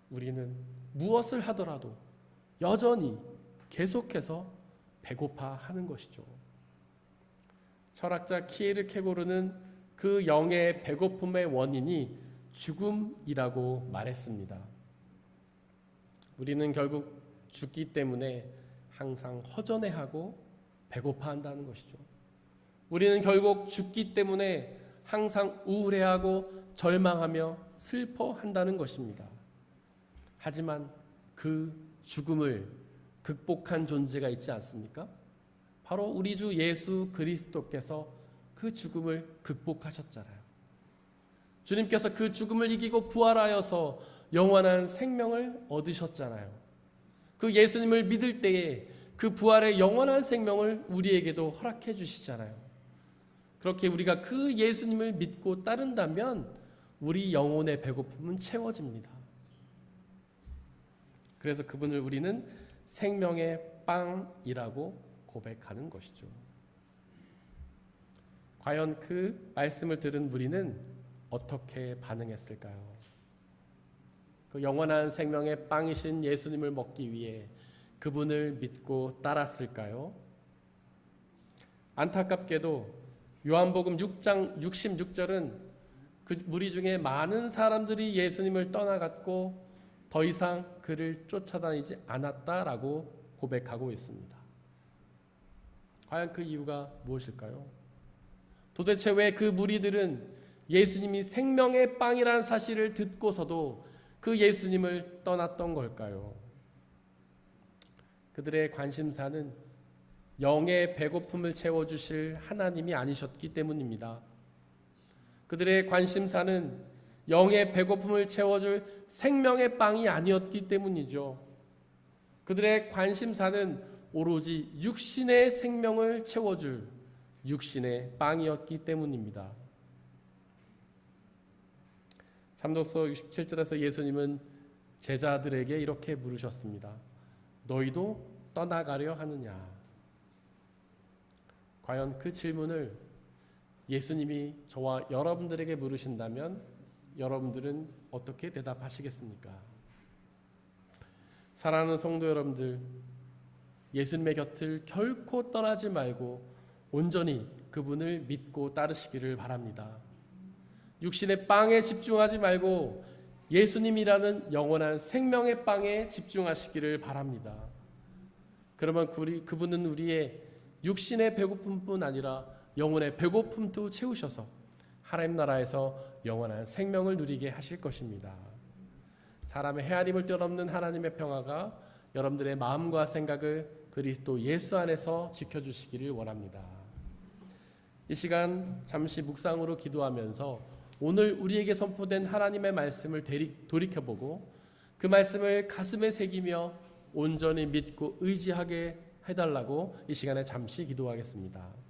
우리는 무엇을 하더라도 여전히 계속해서 배고파하는 것이죠. 철학자 키에르케고르는 그 영의 배고픔의 원인이 죽음이라고 말했습니다. 우리는 결국 죽기 때문에 항상 허전해하고 배고파한다는 것이죠. 우리는 결국 죽기 때문에 항상 우울해하고 절망하며 슬퍼한다는 것입니다. 하지만 그 죽음을 극복한 존재가 있지 않습니까? 바로 우리 주 예수 그리스도께서 그 죽음을 극복하셨잖아요. 주님께서 그 죽음을 이기고 부활하여서 영원한 생명을 얻으셨잖아요. 그 예수님을 믿을 때에 그 부활의 영원한 생명을 우리에게도 허락해 주시잖아요. 그렇게 우리가 그 예수님을 믿고 따른다면 우리 영혼의 배고픔은 채워집니다. 그래서 그분을 우리는 생명의 빵이라고 고백하는 것이죠. 과연 그 말씀을 들은 무리는 어떻게 반응했을까요? 그 영원한 생명의 빵이신 예수님을 먹기 위해 그분을 믿고 따랐을까요? 안타깝게도 요한복음 6장 66절은 그 무리 중에 많은 사람들이 예수님을 떠나갔고 더 이상 그를 쫓아다니지 않았다라고 고백하고 있습니다. 과연 그 이유가 무엇일까요? 도대체 왜 그 무리들은 예수님이 생명의 빵이라는 사실을 듣고서도 그 예수님을 떠났던 걸까요? 그들의 관심사는 영의 배고픔을 채워주실 하나님이 아니셨기 때문입니다. 그들의 관심사는 영의 배고픔을 채워줄 생명의 빵이 아니었기 때문이죠. 그들의 관심사는 오로지 육신의 생명을 채워줄 육신의 빵이었기 때문입니다. 삼독서 67절에서 예수님은 제자들에게 이렇게 물으셨습니다. 너희도 떠나가려 하느냐? 과연 그 질문을 예수님이 저와 여러분들에게 물으신다면 여러분들은 어떻게 대답하시겠습니까? 사랑하는 성도 여러분들, 예수님의 곁을 결코 떠나지 말고 온전히 그분을 믿고 따르시기를 바랍니다. 육신의 빵에 집중하지 말고 예수님이라는 영원한 생명의 빵에 집중하시기를 바랍니다. 그러면 그분은 우리의 육신의 배고픔뿐 아니라 영혼의 배고픔도 채우셔서 하나님 나라에서 영원한 생명을 누리게 하실 것입니다. 사람의 헤아림을 뛰어넘는 하나님의 평화가 여러분들의 마음과 생각을 그리스도 예수 안에서 지켜주시기를 원합니다. 이 시간 잠시 묵상으로 기도하면서 오늘 우리에게 선포된 하나님의 말씀을 돌이켜보고 그 말씀을 가슴에 새기며 온전히 믿고 의지하게 해달라고 이 시간에 잠시 기도하겠습니다.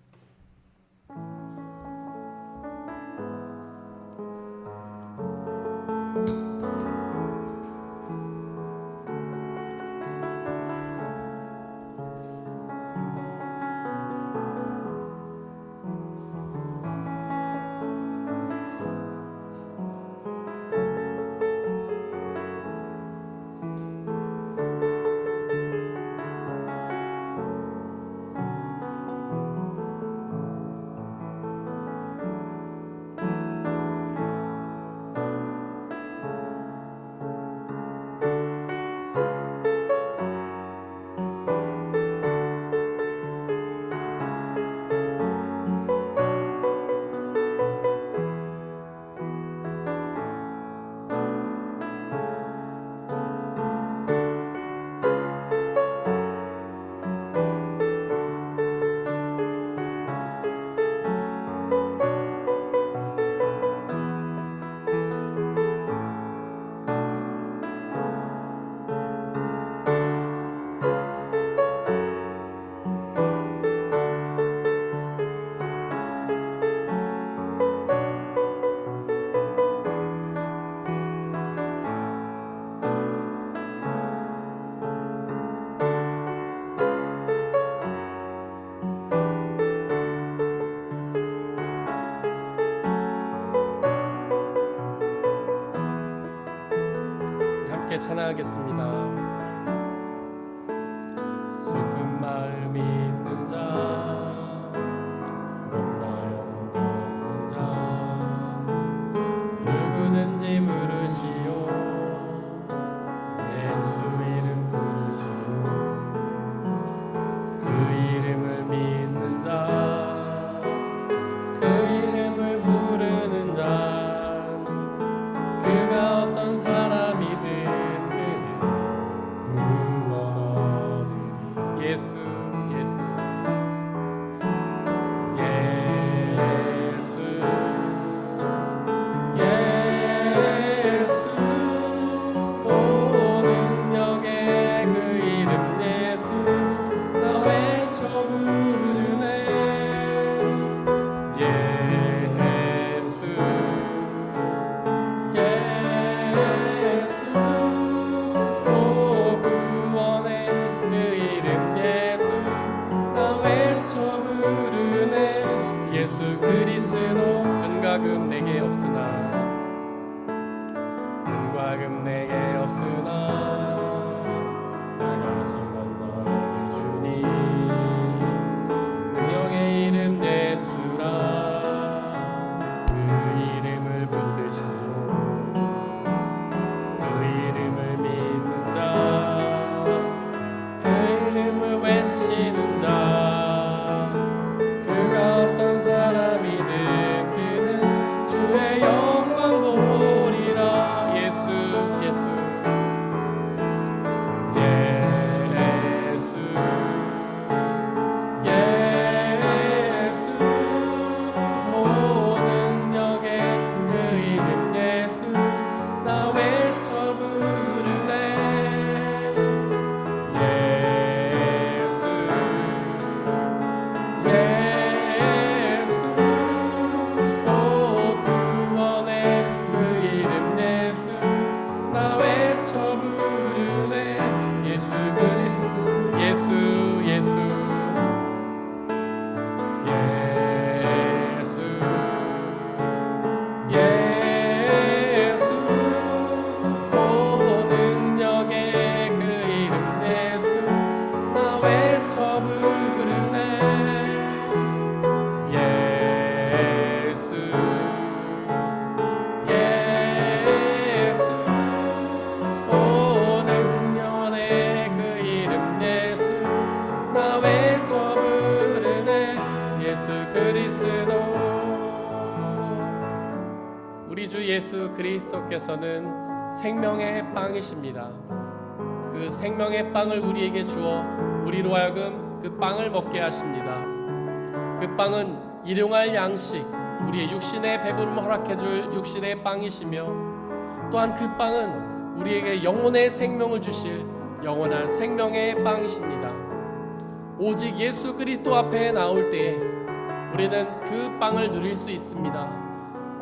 함께 찬양하겠습니다. 슬픈 마음이 있는 자, 너나 영원한 자, 누구든지 부르시오. 예수 이름 부르시오. 그 이름을 믿는 자, 그 이름을 부르는 자, 그가 어떤 사람이든 나금 내게 없으나 나 가진 건 너에게 주니 능력의 이름 예수라 그 이름을 붙드시오 그 이름을 믿는 자 그 이름을 외치는 자 그가 어떤 사람이든 그는 주의 영광 보리라 예수 예수 예수 예수 오 능력의 그 이름 예수 나 외쳐 부르네 예수 예수 오 구원의 그 이름 예수 나 외쳐 부르네 예수 그리스도 예수 예수 예수 예수 오 능력의 그 이름 예수 나 외쳐 부르네 예수 예수 오 능력의 그 이름 예수 나 외쳐 부르네 예수 그리스도 우리 주 예수 그리스도께서는 생명의 빵이십니다. 그 생명의 빵을 우리에게 주어 우리로 하여금 그 빵을 먹게 하십니다. 그 빵은 일용할 양식, 우리의 육신의 배부름을 허락해줄 육신의 빵이시며 또한 그 빵은 우리에게 영혼의 생명을 주실 영원한 생명의 빵이십니다. 오직 예수 그리스도 앞에 나올 때에 우리는 그 빵을 누릴 수 있습니다.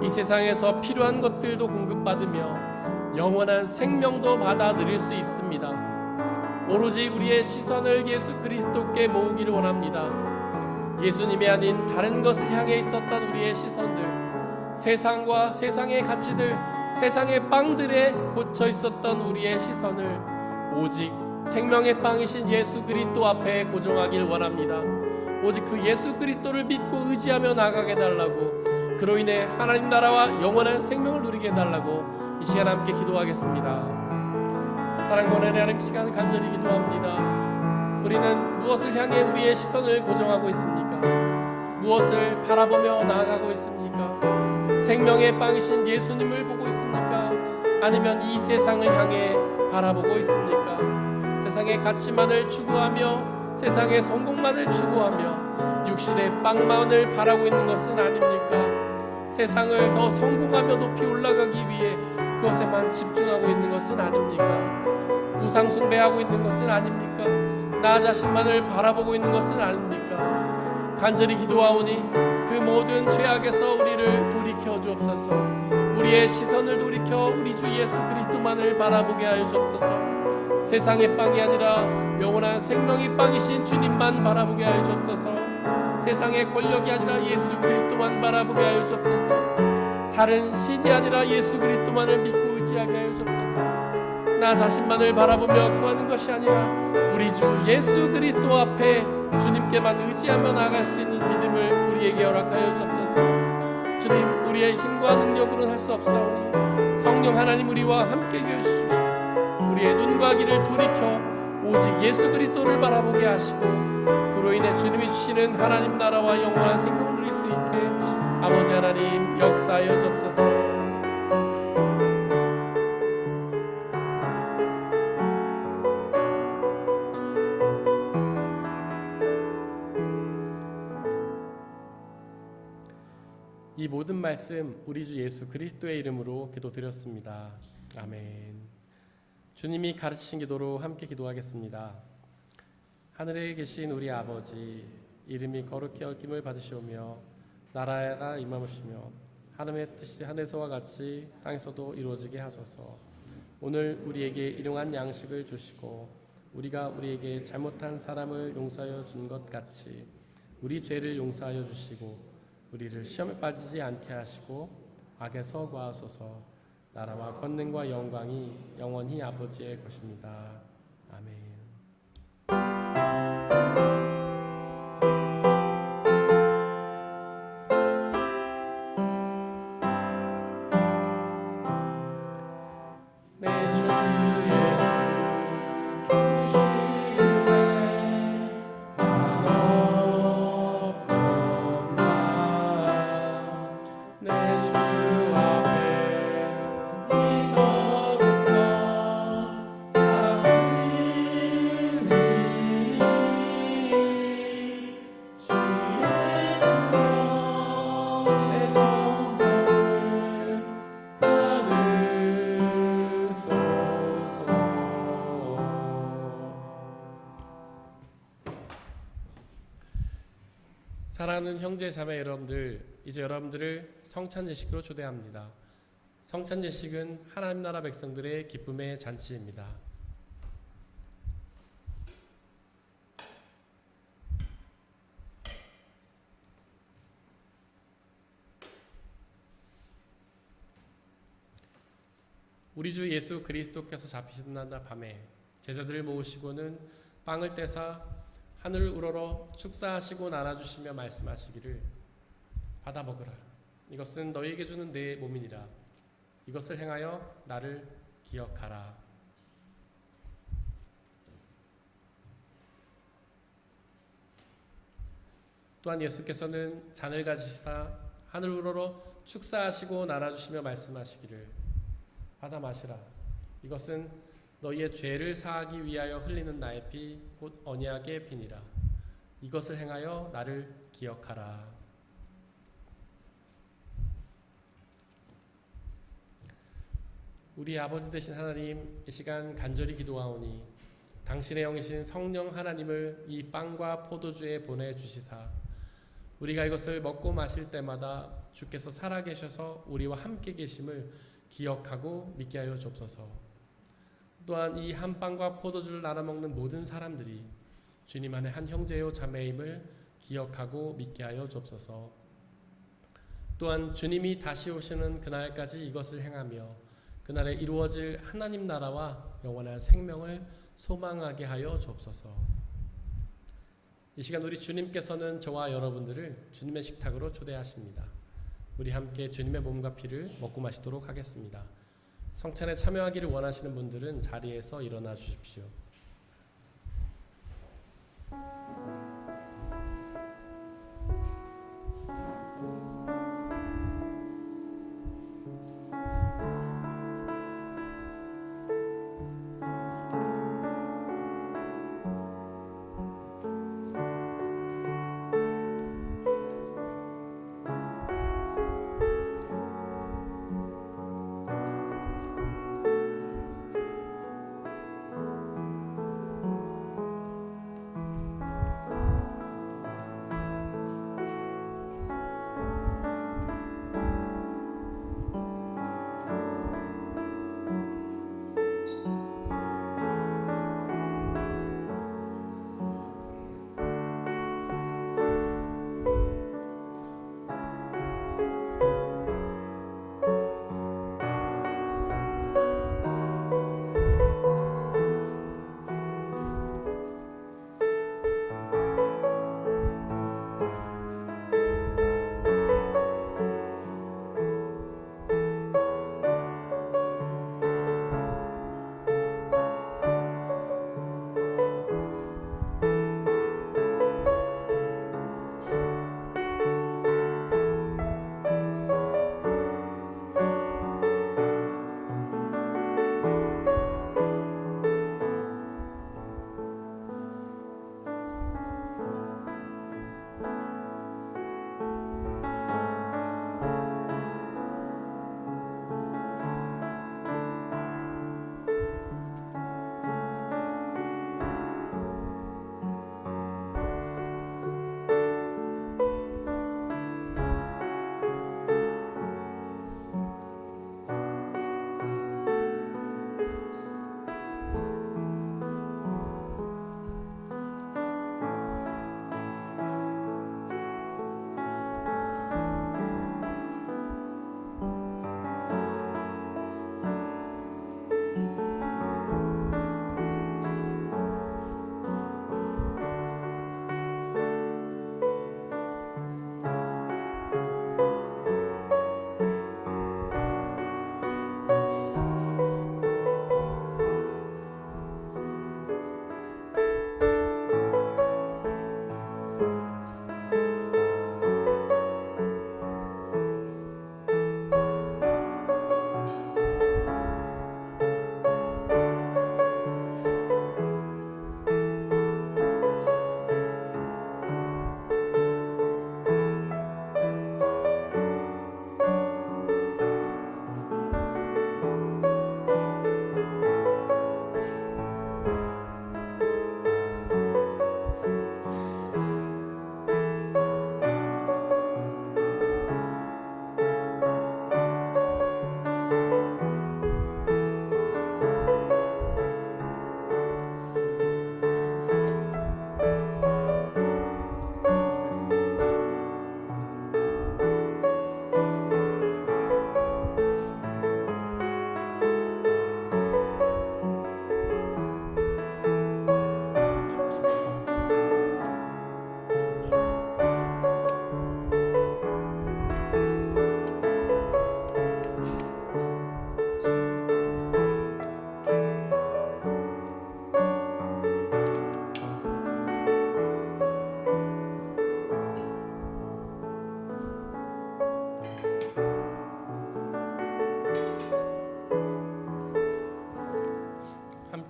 이 세상에서 필요한 것들도 공급받으며 영원한 생명도 받아 누릴 수 있습니다. 오로지 우리의 시선을 예수 그리스도께 모으기를 원합니다. 예수님이 아닌 다른 것을 향해 있었던 우리의 시선들, 세상과 세상의 가치들, 세상의 빵들에 꽂혀 있었던 우리의 시선을 오직 생명의 빵이신 예수 그리스도 앞에 고정하길 원합니다. 오직 그 예수 그리스도를 믿고 의지하며 나가게 달라고, 그로 인해 하나님 나라와 영원한 생명을 누리게 해달라고 이 시간 함께 기도하겠습니다. 사랑과 은혜의 하나님, 시간 간절히 기도합니다. 우리는 무엇을 향해 우리의 시선을 고정하고 있습니까? 무엇을 바라보며 나아가고 있습니까? 생명의 빵이신 예수님을 보고 있습니까? 아니면 이 세상을 향해 바라보고 있습니까? 세상의 가치만을 추구하며 세상의 성공만을 추구하며 육신의 빵만을 바라고 있는 것은 아닙니까? 세상을 더 성공하며 높이 올라가기 위해 그것에만 집중하고 있는 것은 아닙니까? 우상 숭배하고 있는 것은 아닙니까? 나 자신만을 바라보고 있는 것은 아닙니까? 간절히 기도하오니 그 모든 죄악에서 우리를 돌이켜 주옵소서. 우리의 시선을 돌이켜 우리 주 예수 그리스도만을 바라보게 하여 주옵소서. 세상의 빵이 아니라 영원한 생명의 빵이신 주님만 바라보게 하여 주옵소서. 세상의 권력이 아니라 예수 그리스도만 바라보게 하여 주옵소서. 다른 신이 아니라 예수 그리스도만을 믿고 의지하게 하여 주옵소서. 나 자신만을 바라보며 구하는 것이 아니라 우리 주 예수 그리스도 앞에 주님께만 의지하며 나아갈 수 있는 믿음을 우리에게 허락하여 주옵소서. 주님, 우리의 힘과 능력으로는 할 수 없사오니 성령 하나님 우리와 함께 계시옵소서. 우리의 눈과 귀를 돌이켜 오직 예수 그리스도를 바라보게 하시고 그로 인해 주님이 주시는 하나님 나라와 영원한 생명을 누릴 수 있게 아버지 하나님 역사하여 주옵소서. 이 모든 말씀 우리 주 예수 그리스도의 이름으로 기도드렸습니다. 아멘. 주님이 가르치신 기도로 함께 기도하겠습니다. 하늘에 계신 우리 아버지, 이름이 거룩히 여김을 받으시오며 나라가 임하시며 하나님의 뜻이 하늘에서와 같이 땅에서도 이루어지게 하소서. 오늘 우리에게 일용할 양식을 주시고 우리가 우리에게 잘못한 사람을 용서하여 준 것 같이 우리 죄를 용서하여 주시고 우리를 시험에 빠지지 않게 하시고 악에서 구하소서. 나라와 권능과 영광이 영원히 아버지의 것입니다. 아멘. 사랑하는 형제 자매 여러분들, 이제 여러분들을 성찬 예식으로 초대합니다. 성찬 예식은 하나님 나라 백성들의 기쁨의 잔치입니다. 우리 주 예수 그리스도께서 잡히신 날 밤에 제자들을 모으시고는 빵을 떼사 하늘 우러러 축사하시고 나눠주시며 말씀하시기를 받아 먹으라. 이것은 너희에게 주는 내 몸이니라. 이것을 행하여 나를 기억하라. 또한 예수께서는 잔을 가지시사 하늘 우러러 축사하시고 나눠주시며 말씀하시기를 받아 마시라. 이것은 너희의 죄를 사하기 위하여 흘리는 나의 피 곧 언약의 피니라. 이것을 행하여 나를 기억하라. 우리 아버지 되신 하나님, 이 시간 간절히 기도하오니 당신의 영이신 성령 하나님을 이 빵과 포도주에 보내주시사 우리가 이것을 먹고 마실 때마다 주께서 살아계셔서 우리와 함께 계심을 기억하고 믿게 하여 주옵소서. 또한 이 한 빵과 포도주를 나눠 먹는 모든 사람들이 주님 안에 한 형제요 자매임을 기억하고 믿게 하여 주옵소서. 또한 주님이 다시 오시는 그날까지 이것을 행하며 그날에 이루어질 하나님 나라와 영원한 생명을 소망하게 하여 주옵소서. 이 시간 우리 주님께서는 저와 여러분들을 주님의 식탁으로 초대하십니다. 우리 함께 주님의 몸과 피를 먹고 마시도록 하겠습니다. 성찬에 참여하기를 원하시는 분들은 자리에서 일어나 주십시오.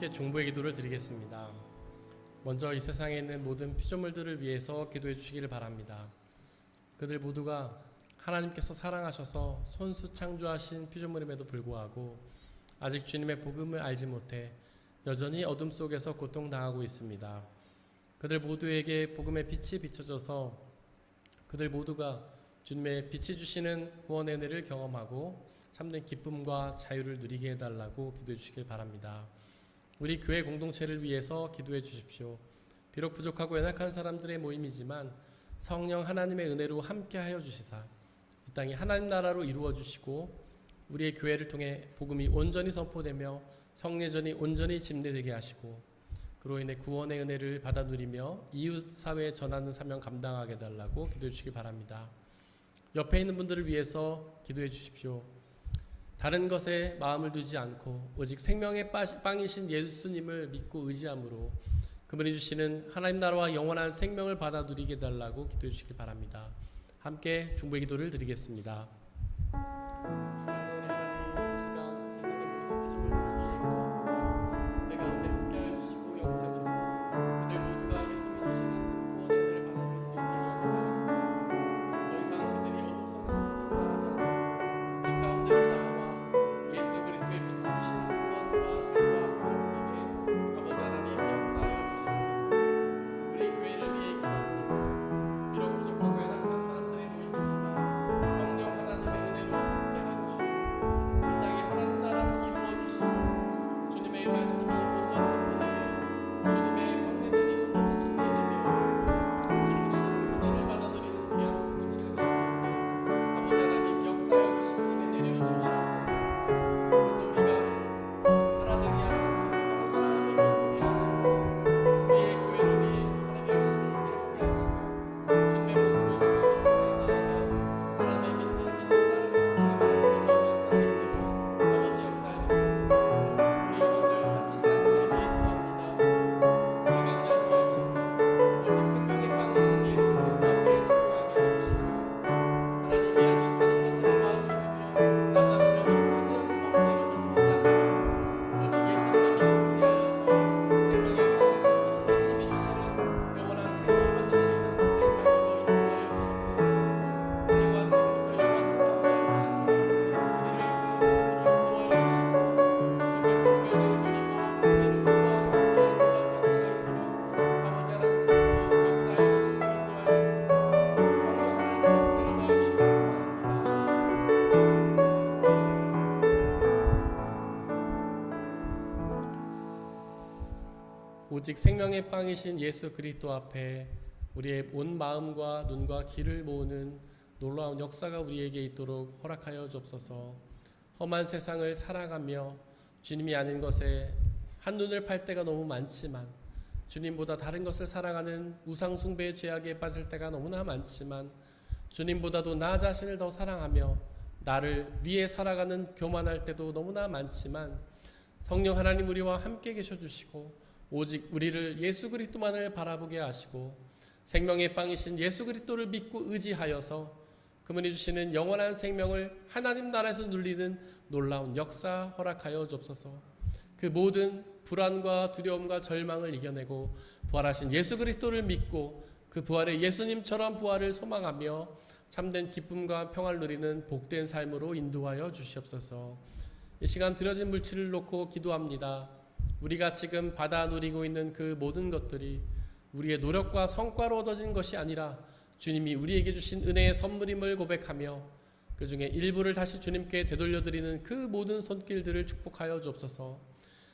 함께 중보의 기도를 드리겠습니다. 먼저 이 세상에 있는 모든 피조물들을 위해서 기도해 주시기를 바랍니다. 그들 모두가 하나님께서 사랑하셔서 손수 창조하신 피조물임에도 불구하고 아직 주님의 복음을 알지 못해 여전히 어둠 속에서 고통당하고 있습니다. 그들 모두에게 복음의 빛이 비춰져서 그들 모두가 주님의 빛이 주시는 구원의 은혜를 경험하고 참된 기쁨과 자유를 누리게 해달라고 기도해 주시길 바랍니다. 우리 교회 공동체를 위해서 기도해 주십시오. 비록 부족하고 연약한 사람들의 모임이지만 성령 하나님의 은혜로 함께하여 주시사 이 땅이 하나님 나라로 이루어 주시고 우리의 교회를 통해 복음이 온전히 선포되며 성례전이 온전히 집례되게 하시고 그로 인해 구원의 은혜를 받아 누리며 이웃 사회에 전하는 사명 감당하게 해달라고 기도해 주시기 바랍니다. 옆에 있는 분들을 위해서 기도해 주십시오. 다른 것에 마음을 두지 않고 오직 생명의 빵이신 예수님을 믿고 의지함으로 그분이 주시는 하나님 나라와 영원한 생명을 받아 누리게 해달라고 기도해 주시기 바랍니다. 함께 중보의 기도를 드리겠습니다. 오직 생명의 빵이신 예수 그리스도 앞에 우리의 온 마음과 눈과 귀를 모으는 놀라운 역사가 우리에게 있도록 허락하여 주옵소서. 험한 세상을 살아가며 주님이 아닌 것에 한눈을 팔 때가 너무 많지만 주님보다 다른 것을 사랑하는 우상 숭배의 죄악에 빠질 때가 너무나 많지만 주님보다도 나 자신을 더 사랑하며 나를 위해 살아가는 교만할 때도 너무나 많지만 성령 하나님 우리와 함께 계셔 주시고 오직 우리를 예수 그리스도만을 바라보게 하시고 생명의 빵이신 예수 그리스도를 믿고 의지하여서 그분이 주시는 영원한 생명을 하나님 나라에서 누리는 놀라운 역사 허락하여 주옵소서. 그 모든 불안과 두려움과 절망을 이겨내고 부활하신 예수 그리스도를 믿고 그 부활의 예수님처럼 부활을 소망하며 참된 기쁨과 평화를 누리는 복된 삶으로 인도하여 주시옵소서. 이 시간 드려진 물질을 놓고 기도합니다. 우리가 지금 받아 누리고 있는 그 모든 것들이 우리의 노력과 성과로 얻어진 것이 아니라 주님이 우리에게 주신 은혜의 선물임을 고백하며 그 중에 일부를 다시 주님께 되돌려드리는 그 모든 손길들을 축복하여 주옵소서.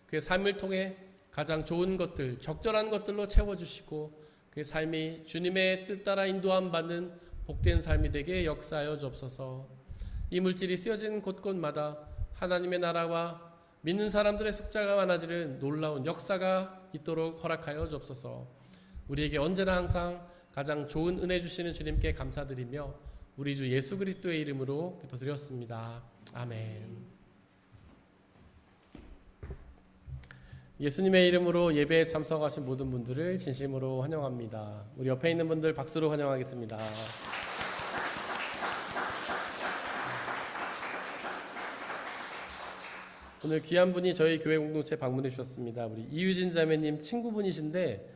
그의 삶을 통해 가장 좋은 것들, 적절한 것들로 채워주시고 그의 삶이 주님의 뜻 따라 인도함 받는 복된 삶이 되게 역사하여 주옵소서. 이 물질이 쓰여진 곳곳마다 하나님의 나라와 믿는 사람들의 숫자가 많아지는 놀라운 역사가 있도록 허락하여 주옵소서. 우리에게 언제나 항상 가장 좋은 은혜 주시는 주님께 감사드리며 우리 주 예수 그리스도의 이름으로 기도드렸습니다. 아멘. 예수님의 이름으로 예배에 참석하신 모든 분들을 진심으로 환영합니다. 우리 옆에 있는 분들 박수로 환영하겠습니다. 오늘 귀한 분이 저희 교회 공동체 방문해 주셨습니다. 우리 이유진 자매님 친구분이신데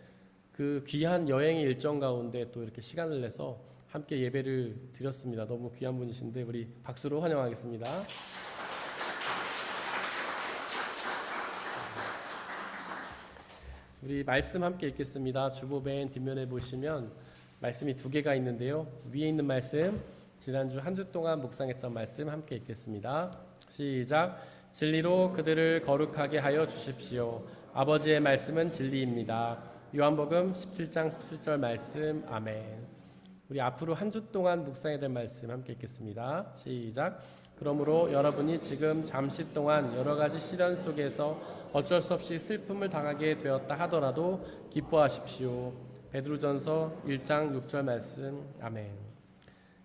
그 귀한 여행의 일정 가운데 또 이렇게 시간을 내서 함께 예배를 드렸습니다. 너무 귀한 분이신데 우리 박수로 환영하겠습니다. 우리 말씀 함께 읽겠습니다. 주보벤 뒷면에 보시면 말씀이 두 개가 있는데요. 위에 있는 말씀, 지난주 한 주 동안 묵상했던 말씀 함께 읽겠습니다. 시작. 진리로 그들을 거룩하게 하여 주십시오. 아버지의 말씀은 진리입니다. 요한복음 17장 17절 말씀. 아멘. 우리 앞으로 한 주 동안 묵상해야 될 말씀 함께 읽겠습니다. 시작. 그러므로 여러분이 지금 잠시 동안 여러 가지 시련 속에서 어쩔 수 없이 슬픔을 당하게 되었다 하더라도 기뻐하십시오. 베드로전서 1장 6절 말씀. 아멘.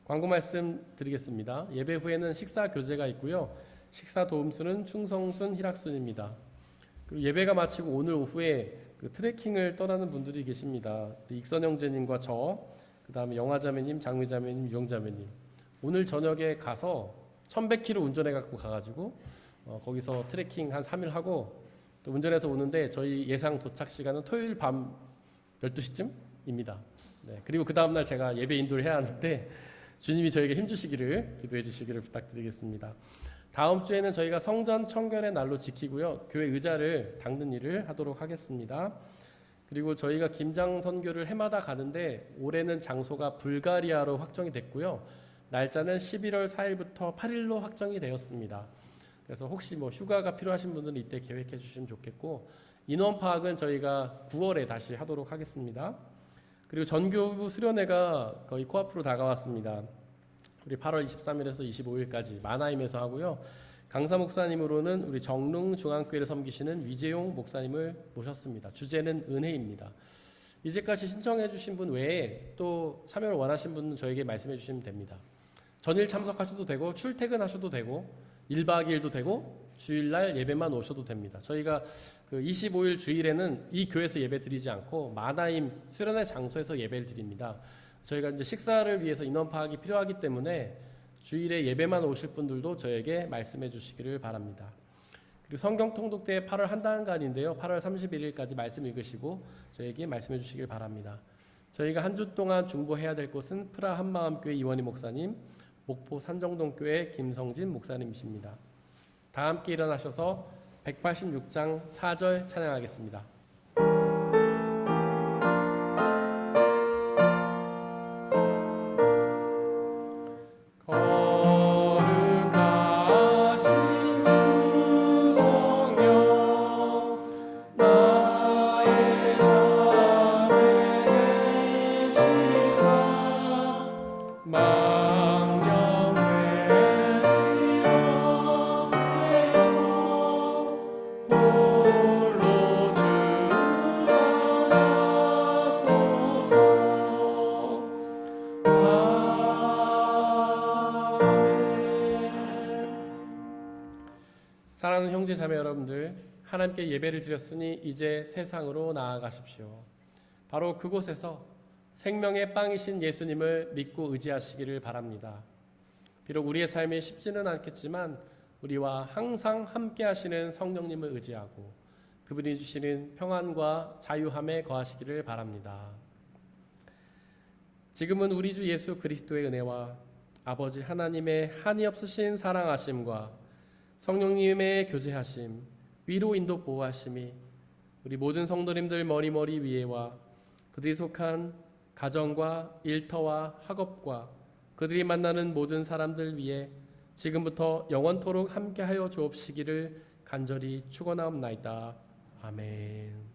광고 말씀 드리겠습니다. 예배 후에는 식사 교제가 있고요. 식사 도움수는 충성순 희락순입니다. 그리고 예배가 마치고 오늘 오후에 그 트레킹을 떠나는 분들이 계십니다. 익선 형제님과 저, 그 다음에 영화자매님, 장미자매님, 유영자매님. 오늘 저녁에 가서 1100km 운전해 갖고 가가지고 거기서 트레킹 한 3일 하고 또 운전해서 오는데 저희 예상 도착 시간은 토요일 밤 12시쯤입니다. 네, 그리고 그 다음날 제가 예배 인도를 해야 하는데 주님이 저에게 힘주시기를 기도해 주시기를 부탁드리겠습니다. 다음 주에는 저희가 성전 청결의 날로 지키고요. 교회 의자를 닦는 일을 하도록 하겠습니다. 그리고 저희가 김장 선교를 해마다 가는데 올해는 장소가 불가리아로 확정이 됐고요. 날짜는 11월 4일부터 8일로 확정이 되었습니다. 그래서 혹시 뭐 휴가가 필요하신 분들은 이때 계획해 주시면 좋겠고 인원 파악은 저희가 9월에 다시 하도록 하겠습니다. 그리고 전교부 수련회가 거의 코앞으로 다가왔습니다. 우리 8월 23일에서 25일까지 마나임에서 하고요. 강사 목사님으로는 우리 정릉 중앙교회를 섬기시는 위재용 목사님을 모셨습니다. 주제는 은혜입니다. 이제까지 신청해 주신 분 외에 또 참여를 원하신 분은 저에게 말씀해 주시면 됩니다. 전일 참석하셔도 되고 출퇴근하셔도 되고 1박 2일도 되고 주일날 예배만 오셔도 됩니다. 저희가 그 25일 주일에는 이 교회에서 예배 드리지 않고 마나임 수련회 장소에서 예배를 드립니다. 저희가 이제 식사를 위해서 인원 파악이 필요하기 때문에 주일에 예배만 오실 분들도 저에게 말씀해 주시기를 바랍니다. 그리고 성경 통독대 8월 한 달간인데요. 8월 31일까지 말씀 읽으시고 저에게 말씀해 주시길 바랍니다. 저희가 한 주 동안 중보해야 될 곳은 프라 한마음교회 이원희 목사님, 목포 산정동교회 김성진 목사님이십니다. 다 함께 일어나셔서 186장 4절 찬양하겠습니다. 사랑하는 형제 자매 여러분들, 하나님께 예배를 드렸으니 이제 세상으로 나아가십시오. 바로 그곳에서 생명의 빵이신 예수님을 믿고 의지하시기를 바랍니다. 비록 우리의 삶이 쉽지는 않겠지만 우리와 항상 함께 하시는 성령님을 의지하고 그분이 주시는 평안과 자유함에 거하시기를 바랍니다. 지금은 우리 주 예수 그리스도의 은혜와 아버지 하나님의 한이 없으신 사랑하심과 성령님의 교제하심, 위로 인도 보호하심이 우리 모든 성도님들 머리머리 위에와 그들이 속한 가정과 일터와 학업과 그들이 만나는 모든 사람들 위에 지금부터 영원토록 함께하여 주옵시기를 간절히 축원하옵나이다. 아멘.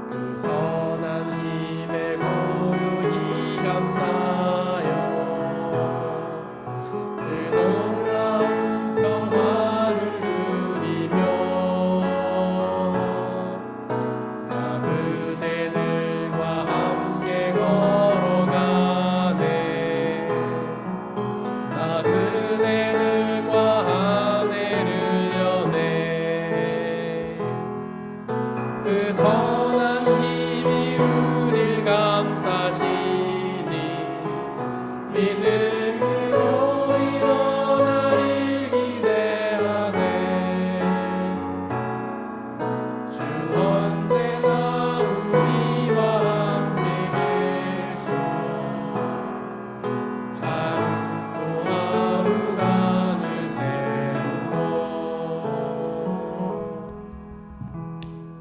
그 그 성